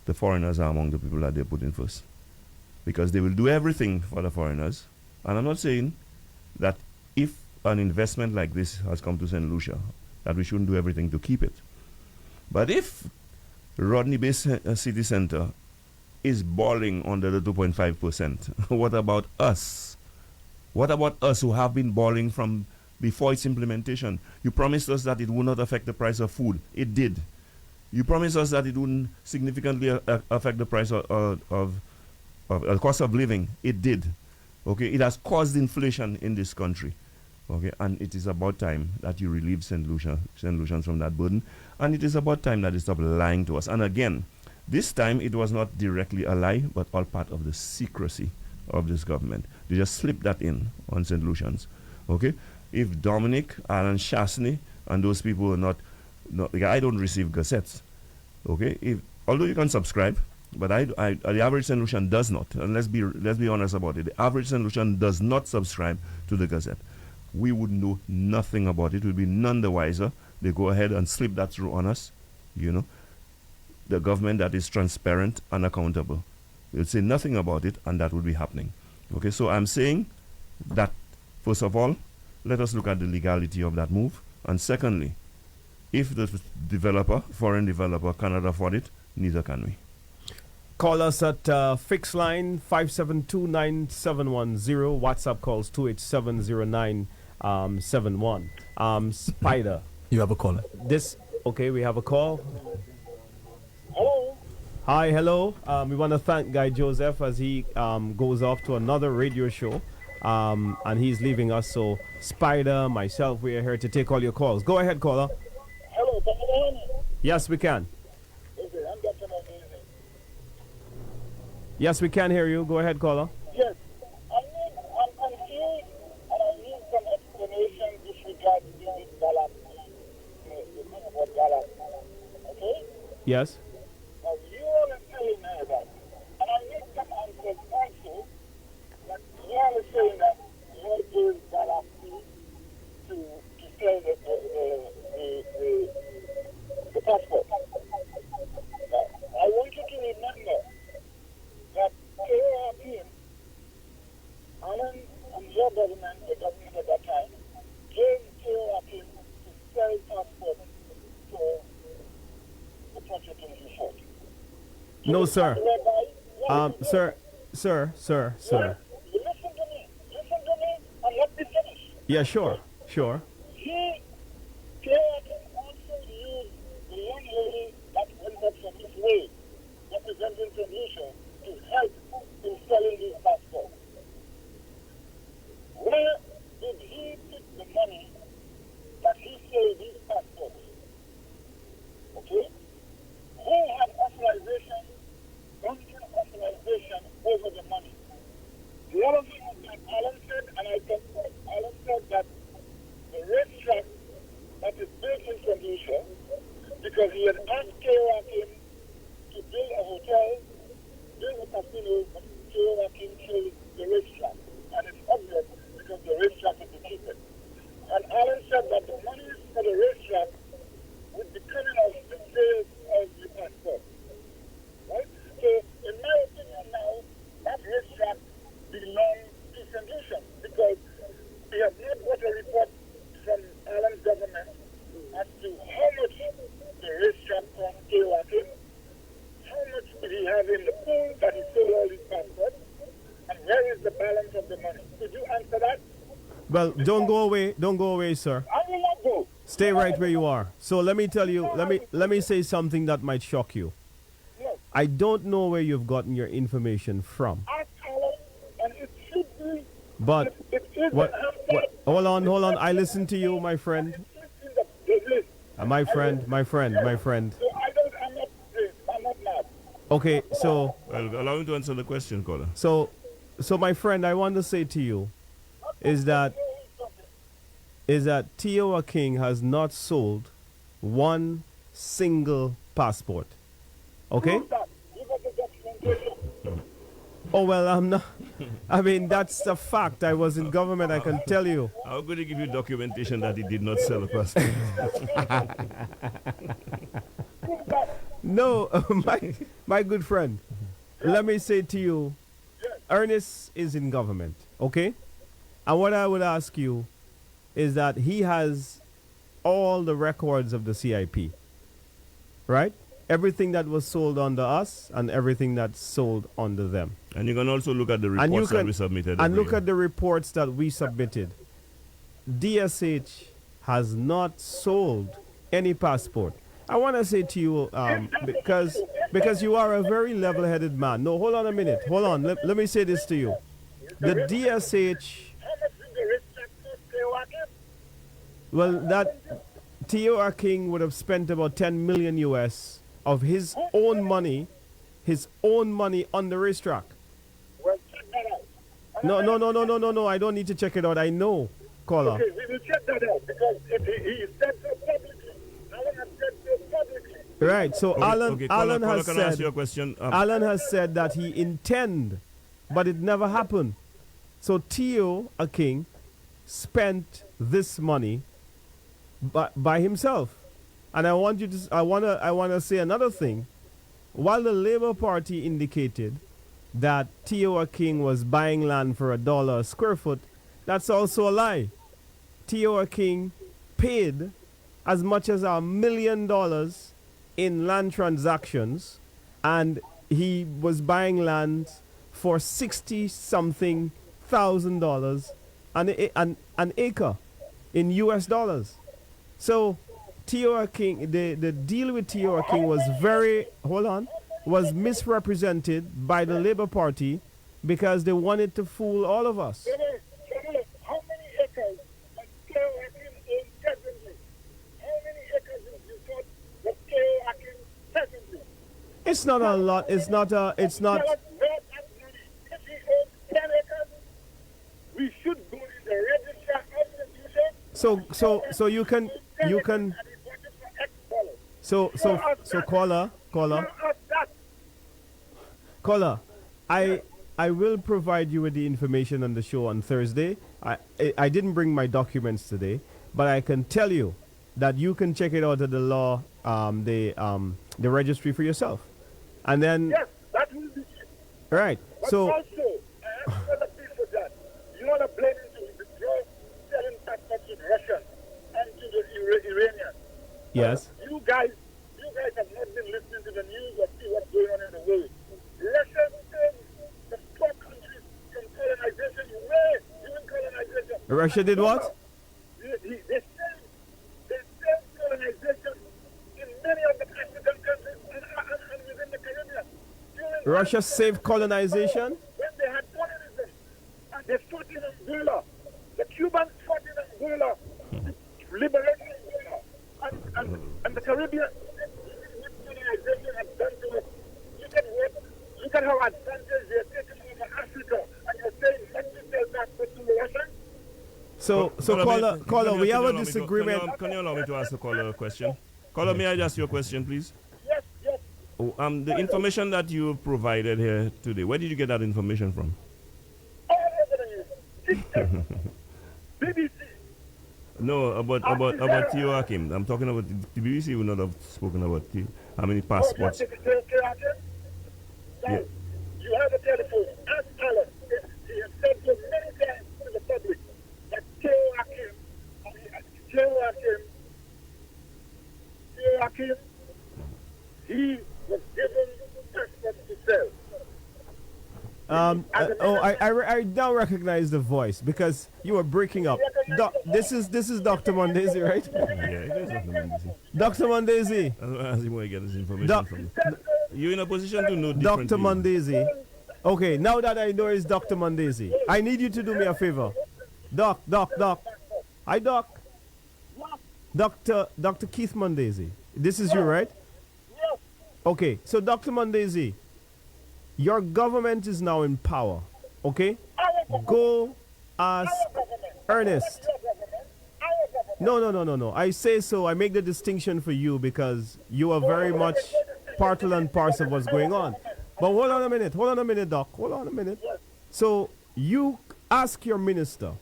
Speaker 4: the foreigners are among the people that they're putting first, because they will do everything for the foreigners. And I'm not saying that if an investment like this has come to St. Lucia, that we shouldn't do everything to keep it. But if Rodney Bay City Center is balling under the 2.5%, what about us? What about us who have been balling from before its implementation? You promised us that it would not affect the price of food. It did. You promised us that it wouldn't significantly affect the price of cost of living. It did. Okay, it has caused inflation in this country. Okay, and it is about time that you relieve St. Lucians from that burden, and it is about time that they stop lying to us. And again, this time it was not directly a lie, but all part of the secrecy of this government. They just slipped that in on St. Lucians. Okay, if Dominic, Alan Chasney, and those people are not I don't receive gazettes. Okay, although you can subscribe, but the average St. Lucian does not. And let's be honest about it. The average St. Lucian does not subscribe to the Gazette. We would know nothing about it. We'd be none the wiser. They go ahead and slip that through on us. You know, the government that is transparent and accountable. They'll say nothing about it, and that would be happening. Okay, so I'm saying that, first of all, let us look at the legality of that move. And secondly, if the foreign developer cannot afford it, neither can we.
Speaker 3: Call us at fixed line 5729710. WhatsApp calls 2870971. Spider.
Speaker 2: You have a caller.
Speaker 3: Okay, we have a call.
Speaker 8: Hello.
Speaker 3: Hi, hello. We want to thank Guy Joseph as he goes off to another radio show. And he's leaving us. So, Spider, myself, we are here to take all your calls. Go ahead, caller.
Speaker 8: Hello, can you hear me?
Speaker 3: Yes, we can.
Speaker 8: Okay, I'm Dr. Montoute.
Speaker 3: Yes, we can hear you. Go ahead, caller.
Speaker 8: Yes, I'm confused and I need some explanation with regard to the Gallup, the thing about Gallup. Okay?
Speaker 3: Yes.
Speaker 8: Now, you all are saying that, and I need some answers also, that you all are saying that you all give Gallup to sell the passport. Now, I want you to remember that KRP, Alan and your government, the government at that time, gave KRP to sell passports for the project in resort.
Speaker 3: No, sir. Sir.
Speaker 8: You listen to me, and let me finish.
Speaker 3: Yeah, sure.
Speaker 8: KRP also used the young lady that went up from this way, representing Tunisia, to help in selling these passports. Where did he put the money that he sold these passports? Okay? Who had authorization, banking authorization over the money? The other thing that Alan said, and I can quote, Alan said that the racetrack that is built in Tunisia, because he had asked KRP to build a hotel, build a casino, but KRP chose the racetrack. And it's obvious because the racetrack is the cheapest. And Alan said that the money for the racetrack would be coming out of the sales of the passport. Right? So, in my opinion now, that racetrack belongs to St. Lucia because we have not got a report from Alan's government as to how much the racetrack cost KRP, how much did he have in the pool that he sold all his passports, and where is the balance of the money? Could you answer that?
Speaker 3: Well, don't go away. Don't go away, sir.
Speaker 8: I will not go.
Speaker 3: Stay right where you are. So let me tell you, let me say something that might shock you.
Speaker 8: Yes.
Speaker 3: I don't know where you've gotten your information from.
Speaker 8: Ask Alan, and it should be.
Speaker 3: But
Speaker 8: it is
Speaker 3: what,
Speaker 8: what
Speaker 3: hold on. I listen to you, my friend.
Speaker 8: in the list.
Speaker 3: My friend.
Speaker 8: So I'm not mad.
Speaker 3: Okay, so
Speaker 4: Well, allow me to answer the question, caller.
Speaker 3: so my friend, I want to say to you is that Tioa King has not sold one single passport. Okay?
Speaker 8: Prove that. Give us the documentation.
Speaker 3: Oh well, I'm not. I mean, that's a fact. I was in government. I can tell you.
Speaker 4: How could he give you documentation that he did not sell a passport?
Speaker 8: Prove that.
Speaker 3: No, my good friend. Let me say to you, Ernest is in government. Okay? And what I would ask you is that he has all the records of the CIP, right? Everything that was sold under us and everything that's sold under them.
Speaker 4: And you can also look at the
Speaker 3: And you
Speaker 4: reports that
Speaker 3: can-
Speaker 4: we submitted.
Speaker 3: And
Speaker 4: every
Speaker 3: look
Speaker 4: year.
Speaker 3: at the reports that we submitted. DSH has not sold any passport. I want to say to you, because you are a very level-headed man. No, hold on a minute. Hold on. Let me say this to you. The DSH,
Speaker 8: How much did the rich taxes pay Watkins?
Speaker 3: well, that Tio King would have spent about 10 million US of his own money on the racetrack.
Speaker 8: Well, check that out.
Speaker 3: No. I don't need to check it out. I know, caller.
Speaker 8: Okay, we will check that out because if he said so publicly, Alan has said so publicly.
Speaker 3: Right. So Alan
Speaker 4: caller,
Speaker 3: has
Speaker 4: can I ask
Speaker 3: said
Speaker 4: you a question?
Speaker 3: Alan has said that he intend, but it never happened. So Tio King spent this money by himself. And I want to say another thing. While the Labour Party indicated that Tio King was buying land for $1 a square foot, that's also a lie. Tio King paid as much as $1 million in land transactions, and he was buying land for $60-something thousand an acre in US dollars. So Tio King, the deal with Tio King was misrepresented by the Labour Party because they wanted to fool all of us.
Speaker 8: How many acres does Teo Akin own presently? How many acres is you thought that Teo Akin presently?
Speaker 3: It's not a lot. It's not.
Speaker 8: Tell us where that money. If he owns 10 acres, we should go in the register of the future.
Speaker 3: So you can so caller, I will provide you with the information on the show on Thursday. I didn't bring my documents today, but I can tell you that you can check it out at the law, the registry for yourself, and then
Speaker 8: Yes, that will be it.
Speaker 3: right.
Speaker 8: But
Speaker 3: So
Speaker 8: also, I have another piece for that. You want to blame him to withdraw selling passports to the Russians and to the Iranians.
Speaker 3: yes,
Speaker 8: You guys have not been listening to the news or see what's going on in the world. Russia saved the poor countries from colonization way during colonization.
Speaker 3: Russia did what?
Speaker 8: They saved colonization in many of the African countries and within the Caribbean. During
Speaker 3: Russia saved colonization.
Speaker 8: when they had communism, and they fought in Angola. The Cubans fought in Angola, liberating Angola, and the Caribbean. What colonization has done to us. Look at how advantage they're taking over Africa, and you're saying let's just sell that to the Russians.
Speaker 3: So caller, we have a disagreement.
Speaker 4: Can you allow me to ask the caller a question? Caller, may I ask you a question, please?
Speaker 8: Yes.
Speaker 4: The information that you provided here today, where did you get that information from?
Speaker 8: All over the news. BBC.
Speaker 4: No, about Tio Hakim. I'm talking about the BBC would not have spoken about how many passports. Yeah.
Speaker 8: You have a telephone. Ask Alan. He has said so many times to the public that Teo Hakim, he was given passports to sell.
Speaker 3: I now recognize the voice because you were breaking up. This is Dr. Mondesi, right?
Speaker 4: Yeah, it is Dr. Mondesi.
Speaker 3: Dr. Mondesi.
Speaker 4: As he where he get his information from. You're in a position to know different
Speaker 3: Dr.
Speaker 4: views.
Speaker 3: Mondesi. Okay, now that I know it's Dr. Mondesi, I need you to do me a favor. Doc. Hi, Doc. Dr. Keith Mondesi. This is you, right?
Speaker 8: Yes.
Speaker 3: Okay, so Dr. Mondesi, your government is now in power, okay? Go ask Ernest. No. I say so. I make the distinction for you because you are very much part and parcel of what's going on. But hold on a minute, Doc. Hold on a minute. So you ask your minister,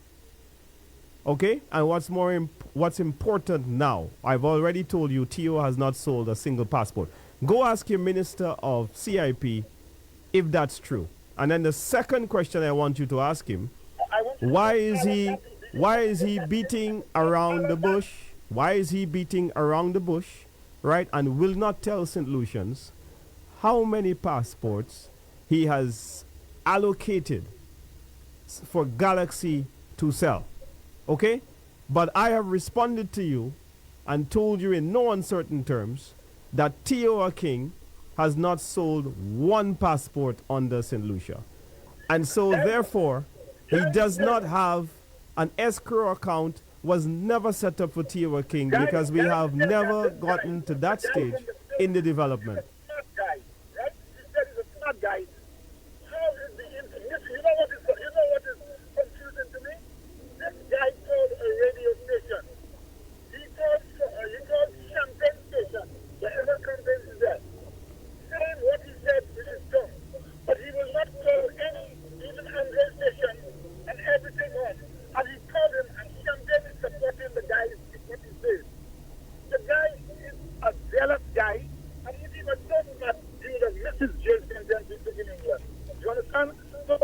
Speaker 3: okay? And what's important now, I've already told you TO has not sold a single passport. Go ask your minister of CIP if that's true. And then the second question I want you to ask him, why is he beating around the bush? Why is he beating around the bush, right? And will not tell St. Lucians how many passports he has allocated for Galaxy to sell. Okay? But I have responded to you and told you in no uncertain terms that T.O. King has not sold one passport under St. Lucia. And so therefore, he does not have an escrow account, was never set up for T.O. King because we have never gotten to that stage in the development.
Speaker 8: Smart guy, right? He said he's a smart guy. How is the you know what is confusing to me? This guy called a radio station. He called Champagne Station. Wherever content is there. Saying what he said with his tongue. But he will not call any, even Andre station and everything on. And he called him and Champagne is supporting the guy is what he says. The guy is a zealous guy and he's even so smart he would have missed his jail sentence in England. Do you understand? So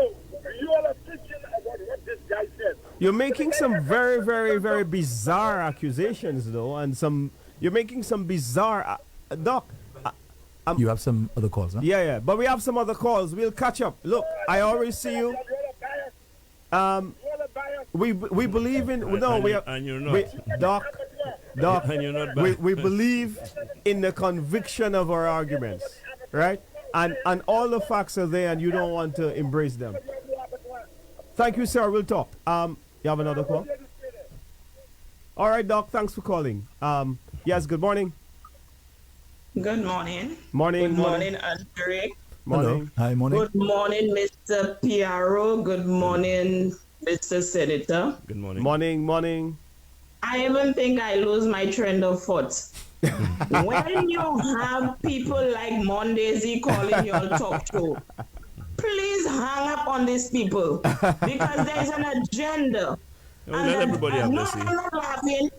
Speaker 8: you all are preaching about what this guy said.
Speaker 3: You're making some very, very, very bizarre accusations, though, and you're making some bizarre. Doc,
Speaker 2: You have some other calls, huh?
Speaker 3: yeah, but we have some other calls. We'll catch up. Look, I always see you. We believe in
Speaker 4: and you're not.
Speaker 3: Doc,
Speaker 4: And you're not
Speaker 3: we believe in the conviction of our arguments, right? And all the facts are there, and you don't want to embrace them. Thank you, sir. We'll talk. You have another call? All right, Doc. Thanks for calling. Yes. Good morning.
Speaker 9: Good morning.
Speaker 3: Morning.
Speaker 9: Good morning, Andre.
Speaker 3: Morning.
Speaker 2: Hello. Hi, morning.
Speaker 9: Good morning, Mr. Piaro. Good morning, Mr. Senator.
Speaker 4: Good morning.
Speaker 3: Morning.
Speaker 9: I even think I lose my train of thought. When you have people like Mondesi calling your talk show, please hang up on these people because there's an agenda.
Speaker 4: Let everybody have their say.
Speaker 9: I'm not laughing.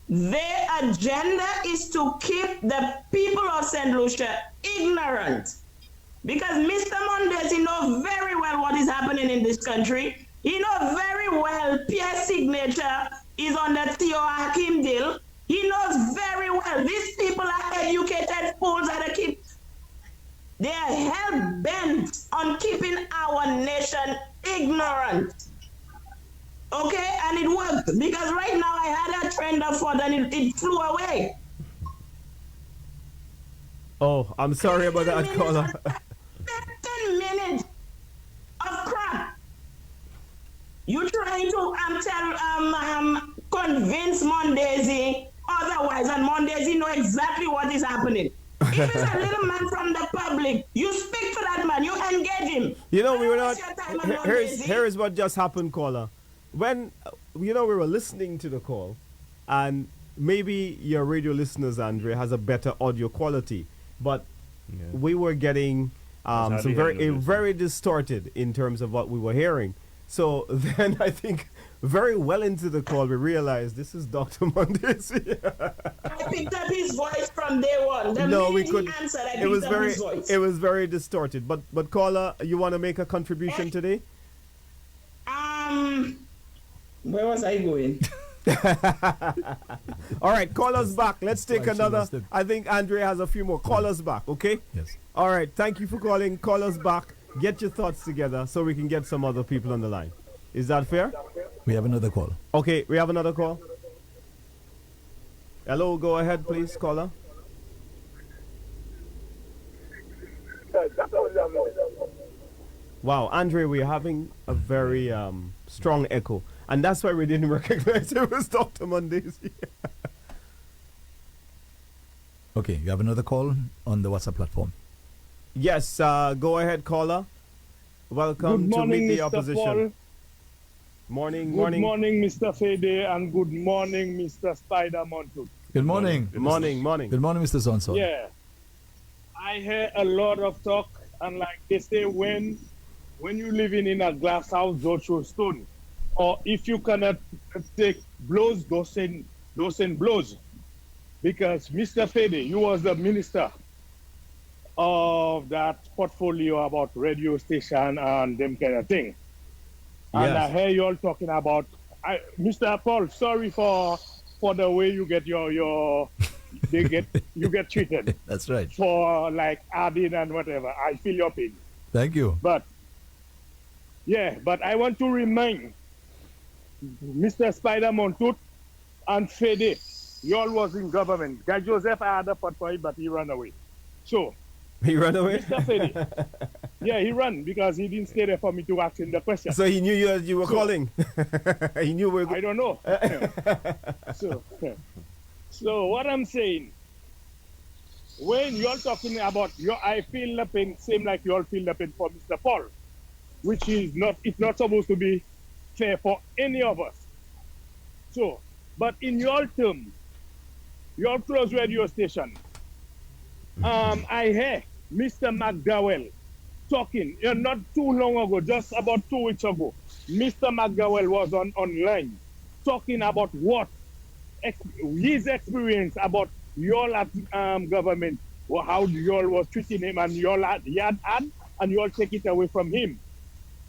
Speaker 9: Their agenda is to keep the people of St. Lucia ignorant. Because Mr. Mondesi knows very well what is happening in this country. He knows very well Pierre's signature is on the Theo Hakim deal. He knows very well these people are educated fools that keep. They are hell bent on keeping our nation ignorant. Okay, and it worked because right now I had a trend of thought and it flew away.
Speaker 3: Oh, I'm sorry about that, caller.
Speaker 9: 10 minutes of crap. You trying to convince Mondesi otherwise, and Mondesi know exactly what is happening. If it's a little man from the public, you speak to that man, you engage him.
Speaker 3: You know, we were
Speaker 9: Don't
Speaker 3: not.
Speaker 9: waste your time on
Speaker 3: Here
Speaker 9: Mondesi.
Speaker 3: is what just happened, caller. When we were listening to the call, and maybe your radio listeners, Andre, has a better audio quality, but we were getting some very distorted in terms of what we were hearing. So then I think very well into the call we realized this is Dr. Mondesi.
Speaker 9: I picked up his voice from day one. The
Speaker 3: No, we
Speaker 9: minute he
Speaker 3: couldn't.
Speaker 9: answered, I
Speaker 3: It was
Speaker 9: picked up
Speaker 3: very
Speaker 9: his voice.
Speaker 3: it was very distorted. But caller, you want to make a contribution today?
Speaker 9: Where was I going?
Speaker 3: All right, call us back. Let's take
Speaker 2: Why she
Speaker 3: another.
Speaker 2: lost it.
Speaker 3: I think Andre has a few more. Call us back, okay?
Speaker 2: Yes.
Speaker 3: All right, thank you for calling. Call us back. get your thoughts together so we can get some other people on the line. Is that fair?
Speaker 2: We have another call.
Speaker 3: Okay, we have another call. Hello, go ahead, please, caller. Wow, Andre, we're having a very strong echo. And that's why we didn't recognize it was Dr. Mondays.
Speaker 2: Okay, you have another call on the WhatsApp platform.
Speaker 3: Yes, go ahead, caller. Welcome
Speaker 10: Good morning,
Speaker 3: to Meet the
Speaker 10: Mr.
Speaker 3: Opposition.
Speaker 10: Paul.
Speaker 3: Morning,
Speaker 10: Good
Speaker 3: morning.
Speaker 10: morning, Mr. Fedee, and good morning, Mr. Spider Montoute.
Speaker 2: Good morning.
Speaker 3: Good morning, morning.
Speaker 2: Good morning, Mr. Sonson.
Speaker 10: Yeah, I hear a lot of talk, and like they say, when you living in a glass house, don't throw stone, or if you cannot take blows, don't send blows, because Mr. Fedee, you was the minister of that portfolio about radio station and them kind of thing. And I hear you all talking about, Mr. Paul, sorry for the way you get you get treated.
Speaker 2: That's right.
Speaker 10: For like adding and whatever. I feel your pain.
Speaker 2: Thank you.
Speaker 10: But I want to remind Mr. Spider Montoute and Fedee, you all was in government. Guy Joseph had a pot for him, but he ran away. So
Speaker 3: he ran away?
Speaker 10: Mr. Fedee. Yeah, he ran because he didn't stay there for me to ask him the question.
Speaker 3: So he knew you were calling. He knew we were.
Speaker 10: I don't know. So what I'm saying, when you're talking about I feel the pain, same like you all feel the pain for Mr. Paul, which is it's not supposed to be fair for any of us. So, but in your term, your close radio station, I heard Mr. McDowell talking, not too long ago, just about 2 weeks ago. Mr. McDowell was online talking about what his experience about your government, or how you all was treating him, and you all he had and you all take it away from him.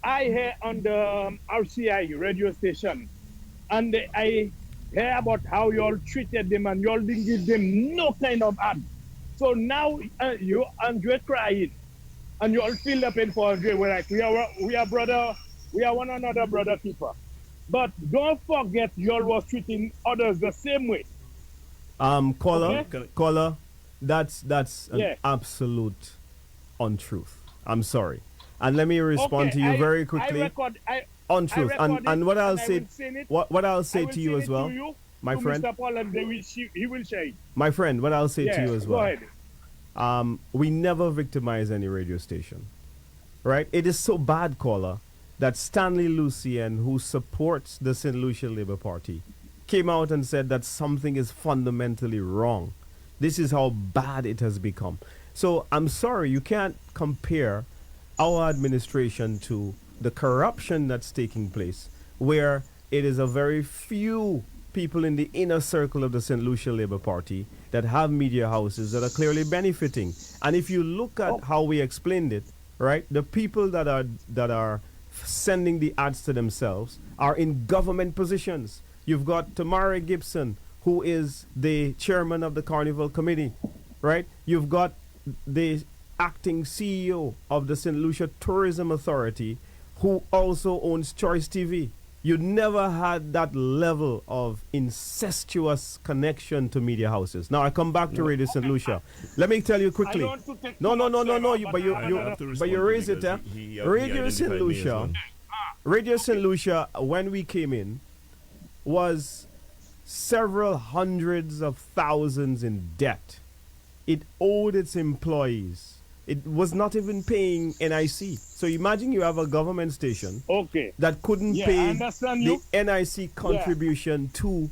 Speaker 10: I hear on the RCI radio station, and I hear about how you all treated them, and you all didn't give them no kind of ad. So now you Andre crying, and you all feel the pain for Andre. We're like, we are brother, we are one another brother keeper. But don't forget, you all was treating others the same way.
Speaker 3: Caller,
Speaker 10: Okay?
Speaker 3: caller, that's an absolute untruth. I'm sorry. And let me respond to you very quickly. Untruth. And what I'll say, what I'll say to you as well, my friend.
Speaker 10: Mr. Paul, and he will share it.
Speaker 3: My friend, what I'll say to you as well.
Speaker 10: Go ahead.
Speaker 3: We never victimize any radio station, right? It is so bad, caller, that Stanley Lucien, who supports the St. Lucia Labour Party, came out and said that something is fundamentally wrong. This is how bad it has become. So I'm sorry, you can't compare our administration to the corruption that's taking place, where it is a very few people in the inner circle of the St. Lucia Labour Party that have media houses that are clearly benefiting. And if you look at how we explained it, right, the people that are sending the ads to themselves are in government positions. You've got Tamara Gibson, who is the chairman of the Carnival Committee, right? You've got the acting CEO of the St. Lucia Tourism Authority, who also owns Choice TV. You never had that level of incestuous connection to media houses. Now I come back to Radio St. Lucia. Let me tell you quickly. No. But you raise it. Radio St. Lucia. Radio St. Lucia, when we came in, was several hundreds of thousands in debt. It owed its employees. It was not even paying NIC. So imagine you have a government station that couldn't pay the NIC contribution to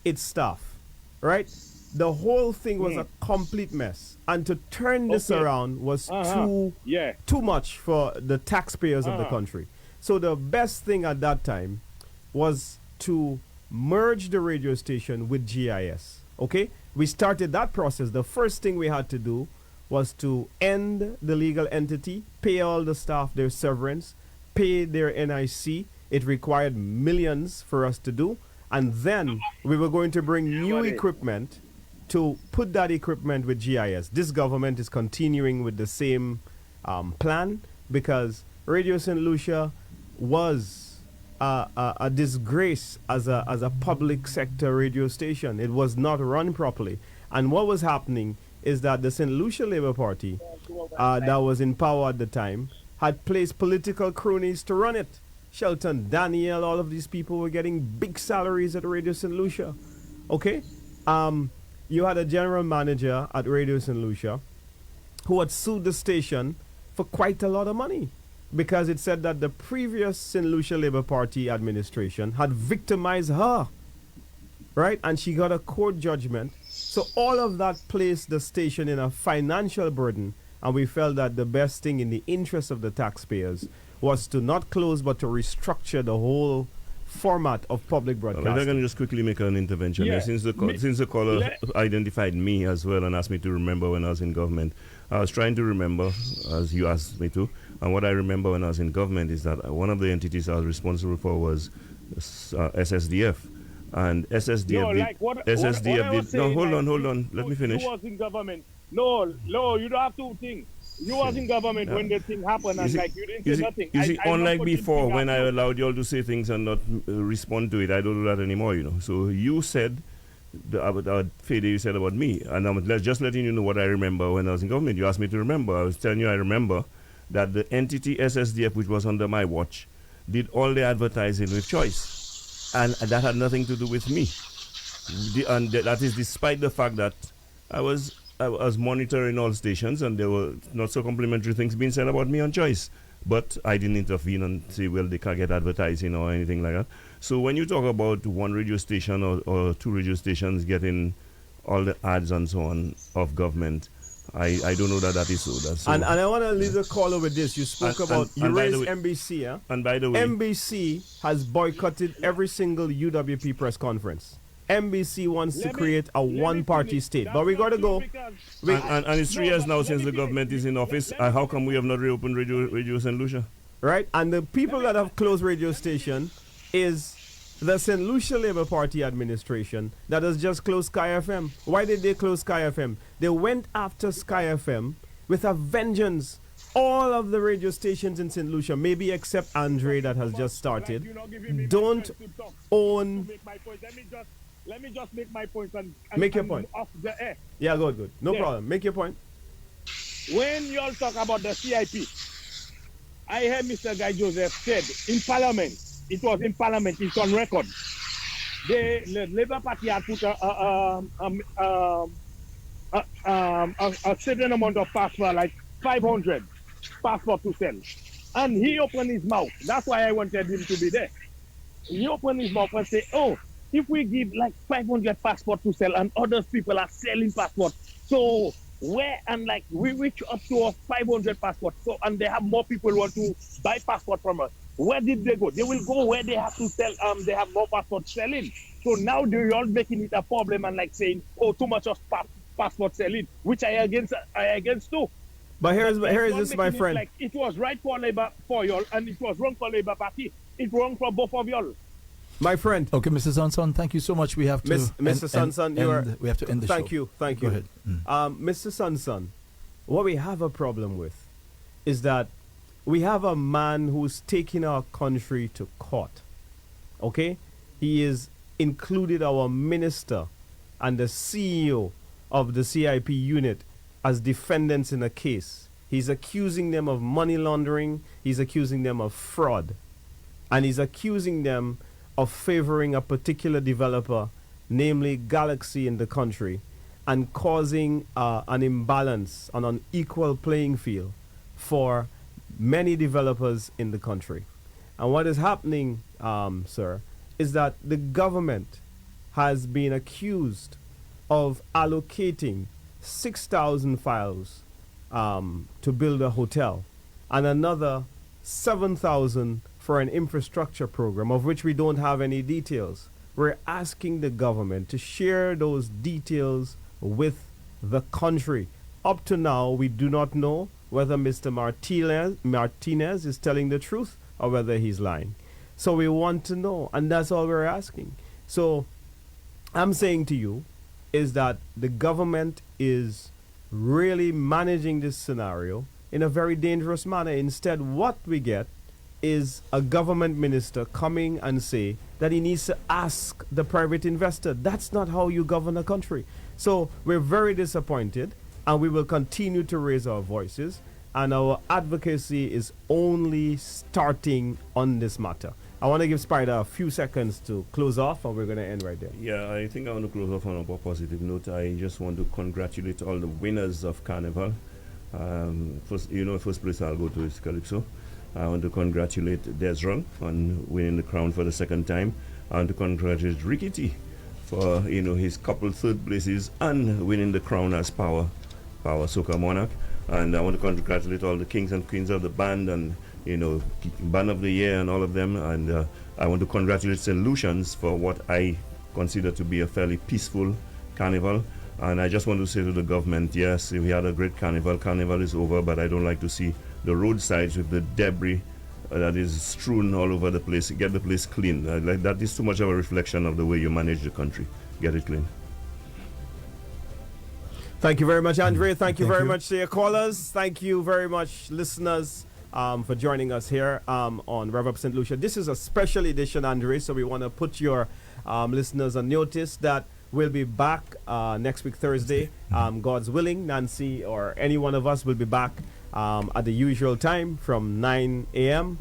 Speaker 3: its staff, right? The whole thing was a complete mess. And to turn this around was too much for the taxpayers of the country. So the best thing at that time was to merge the radio station with GIS, okay? We started that process. The first thing we had to do was to end the legal entity, pay all the staff their severance, pay their NIC. It required millions for us to do. And then we were going to bring new equipment to put that equipment with GIS. This government is continuing with the same plan. because Radio St. Lucia was a disgrace as a public sector radio station. It was not run properly. And what was happening is that the St. Lucia Labour Party that was in power at the time had placed political cronies to run it. Shelton, Daniel, all of these people were getting big salaries at Radio St. Lucia. Okay? You had a general manager at Radio St. Lucia who had sued the station for quite a lot of money because it said that the previous St. Lucia Labour Party administration had victimized her, right? And she got a court judgment. So all of that placed the station in a financial burden, and we felt that the best thing in the interest of the taxpayers was to not close but to restructure the whole format of public broadcasting.
Speaker 4: I'm going to just quickly make an intervention here. Since the caller identified me as well and asked me to remember when I was in government, I was trying to remember, as you asked me to, and what I remember when I was in government is that one of the entities I was responsible for was SSDF. And SSDF did. No, hold on. Let me finish.
Speaker 10: You was in government. No, you don't have to think. You was in government when the thing happened, and you didn't say nothing.
Speaker 4: You see, unlike before, when I allowed you all to say things and not respond to it, I don't do that anymore, So you said, Fedee, you said about me, and I'm just letting you know what I remember when I was in government. You asked me to remember. I was telling you I remember that the entity SSDF, which was under my watch, did all the advertising with choice. And that had nothing to do with me. And that is despite the fact that I was monitoring all stations and there were not so complimentary things being said about me on choice. But I didn't intervene and say, well, they can't get advertising or anything like that. So when you talk about one radio station or two radio stations getting all the ads and so on of government, I don't know that is so.
Speaker 3: And I want to leave the caller with this. You spoke about, you raised NBC, yeah?
Speaker 4: And by the way,
Speaker 3: NBC has boycotted every single UWP press conference. NBC wants to create a one-party state. But we got to go.
Speaker 4: And it's 3 years now since the government is in office. How come we have not reopened Radio St. Lucia?
Speaker 3: Right? And the people that have closed radio station is the St. Lucia Labour Party administration that has just closed Sky FM. Why did they close Sky FM? They went after Sky FM with a vengeance. All of the radio stations in St. Lucia, maybe except Andre that has just started, don't own...
Speaker 10: Let me just make my point and
Speaker 3: make your point.
Speaker 10: Off the air.
Speaker 3: Yeah, good. No problem. Make your point.
Speaker 10: When you all talk about the CIP, I heard Mr. Guy Joseph said in Parliament, it was in Parliament, it's on record. The Labour Party had put a certain amount of passport, like 500 passport to sell. And he opened his mouth. That's why I wanted him to be there. He opened his mouth and said, if we give like 500 passports to sell and other people are selling passports, so where, and like we reach up to 500 passports, so and they have more people who want to buy passport from us. Where did they go? They will go where they have to sell, they have more passports selling. So now they're all making it a problem and like saying, too much of passport selling, which I against too.
Speaker 3: But here's this, my friend.
Speaker 10: Like it was right for Labour for y'all and it was wrong for Labour Party. It's wrong for both of y'all.
Speaker 3: My friend.
Speaker 2: Okay, Mr. Sanson, thank you so much. We have to
Speaker 3: Mr. Sanson,
Speaker 2: we have to end the show.
Speaker 3: Thank you.
Speaker 2: Go ahead.
Speaker 3: Mr. Sanson, what we have a problem with is that we have a man who's taking our country to court. Okay? He is included our minister and the CEO of the CIP unit as defendants in a case. He's accusing them of money laundering, he's accusing them of fraud, and he's accusing them of favoring a particular developer, namely Galaxy in the country, and causing an imbalance, an unequal playing field for many developers in the country. And what is happening, sir, is that the government has been accused of allocating 6,000 files to build a hotel and another 7,000 for an infrastructure program of which we don't have any details. We're asking the government to share those details with the country. Up to now, we do not know whether Mr. Martinez is telling the truth or whether he's lying. So we want to know, and that's all we're asking. So I'm saying to you is that the government is really managing this scenario in a very dangerous manner. Instead, what we get is a government minister coming and say that he needs to ask the private investor. That's not how you govern a country. So we're very disappointed, and we will continue to raise our voices, and our advocacy is only starting on this matter. I want to give Spider a few seconds to close off, and we're going to end right there.
Speaker 4: Yeah, I think I want to close off on a positive note. I just want to congratulate all the winners of Carnival. First place I'll go to is Calypso. I want to congratulate Desron on winning the crown for the second time. I want to congratulate Ricky T for his couple third places and winning the crown as Power Soca Monarch. And I want to congratulate all the kings and queens of the band and band of the year and all of them. And I want to congratulate St. Lucians for what I consider to be a fairly peaceful carnival. And I just want to say to the government, yes, we had a great carnival. Carnival is over, but I don't like to see the roadsides with the debris that is strewn all over the place. Get the place clean. Like that is too much of a reflection of the way you manage the country. Get it clean.
Speaker 3: Thank you very much, Andre. Thank you very much to your callers. Thank you very much, listeners, for joining us here on Rev Up St. Lucia. This is a special edition, Andre, so we want to put your listeners on notice that we'll be back next week, Thursday. God's willing, Nancy or any one of us will be back at the usual time from 9 a.m.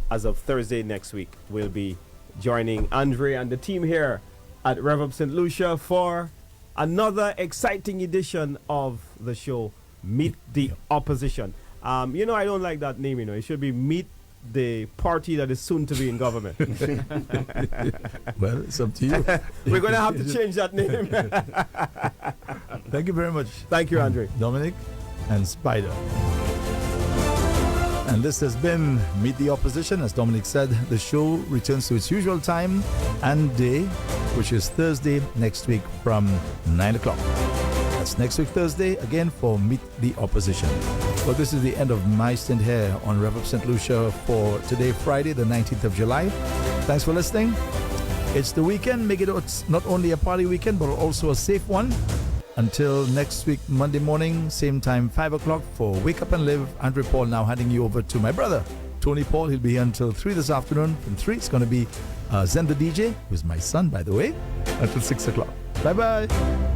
Speaker 3: As of Thursday next week, we'll be joining Andre and the team here at Rev Up St. Lucia for another exciting edition of the show, Meet the Opposition. I don't like that name, It should be Meet the Party that is soon to be in government.
Speaker 2: Well, it's up to you.
Speaker 3: We're going to have to change that name.
Speaker 2: Thank you very much.
Speaker 3: Thank you, Andre.
Speaker 2: Dominic and Spider. And this has been Meet the Opposition. As Dominic said, the show returns to its usual time and day, which is Thursday next week from 9 o'clock. That's next week Thursday, again for Meet the Opposition. Well, this is the end of my stint here on Rev Up St. Lucia for today, Friday, the 19th of July. Thanks for listening. It's the weekend. Make it not only a party weekend, but also a safe one. Until next week, Monday morning, same time, 5 o'clock for Wake Up and Live. Andre Paul now handing you over to my brother, Tony Paul. He'll be here until 3 this afternoon. From 3, it's going to be Zen the DJ, who's my son, by the way, until 6 o'clock. Bye-bye.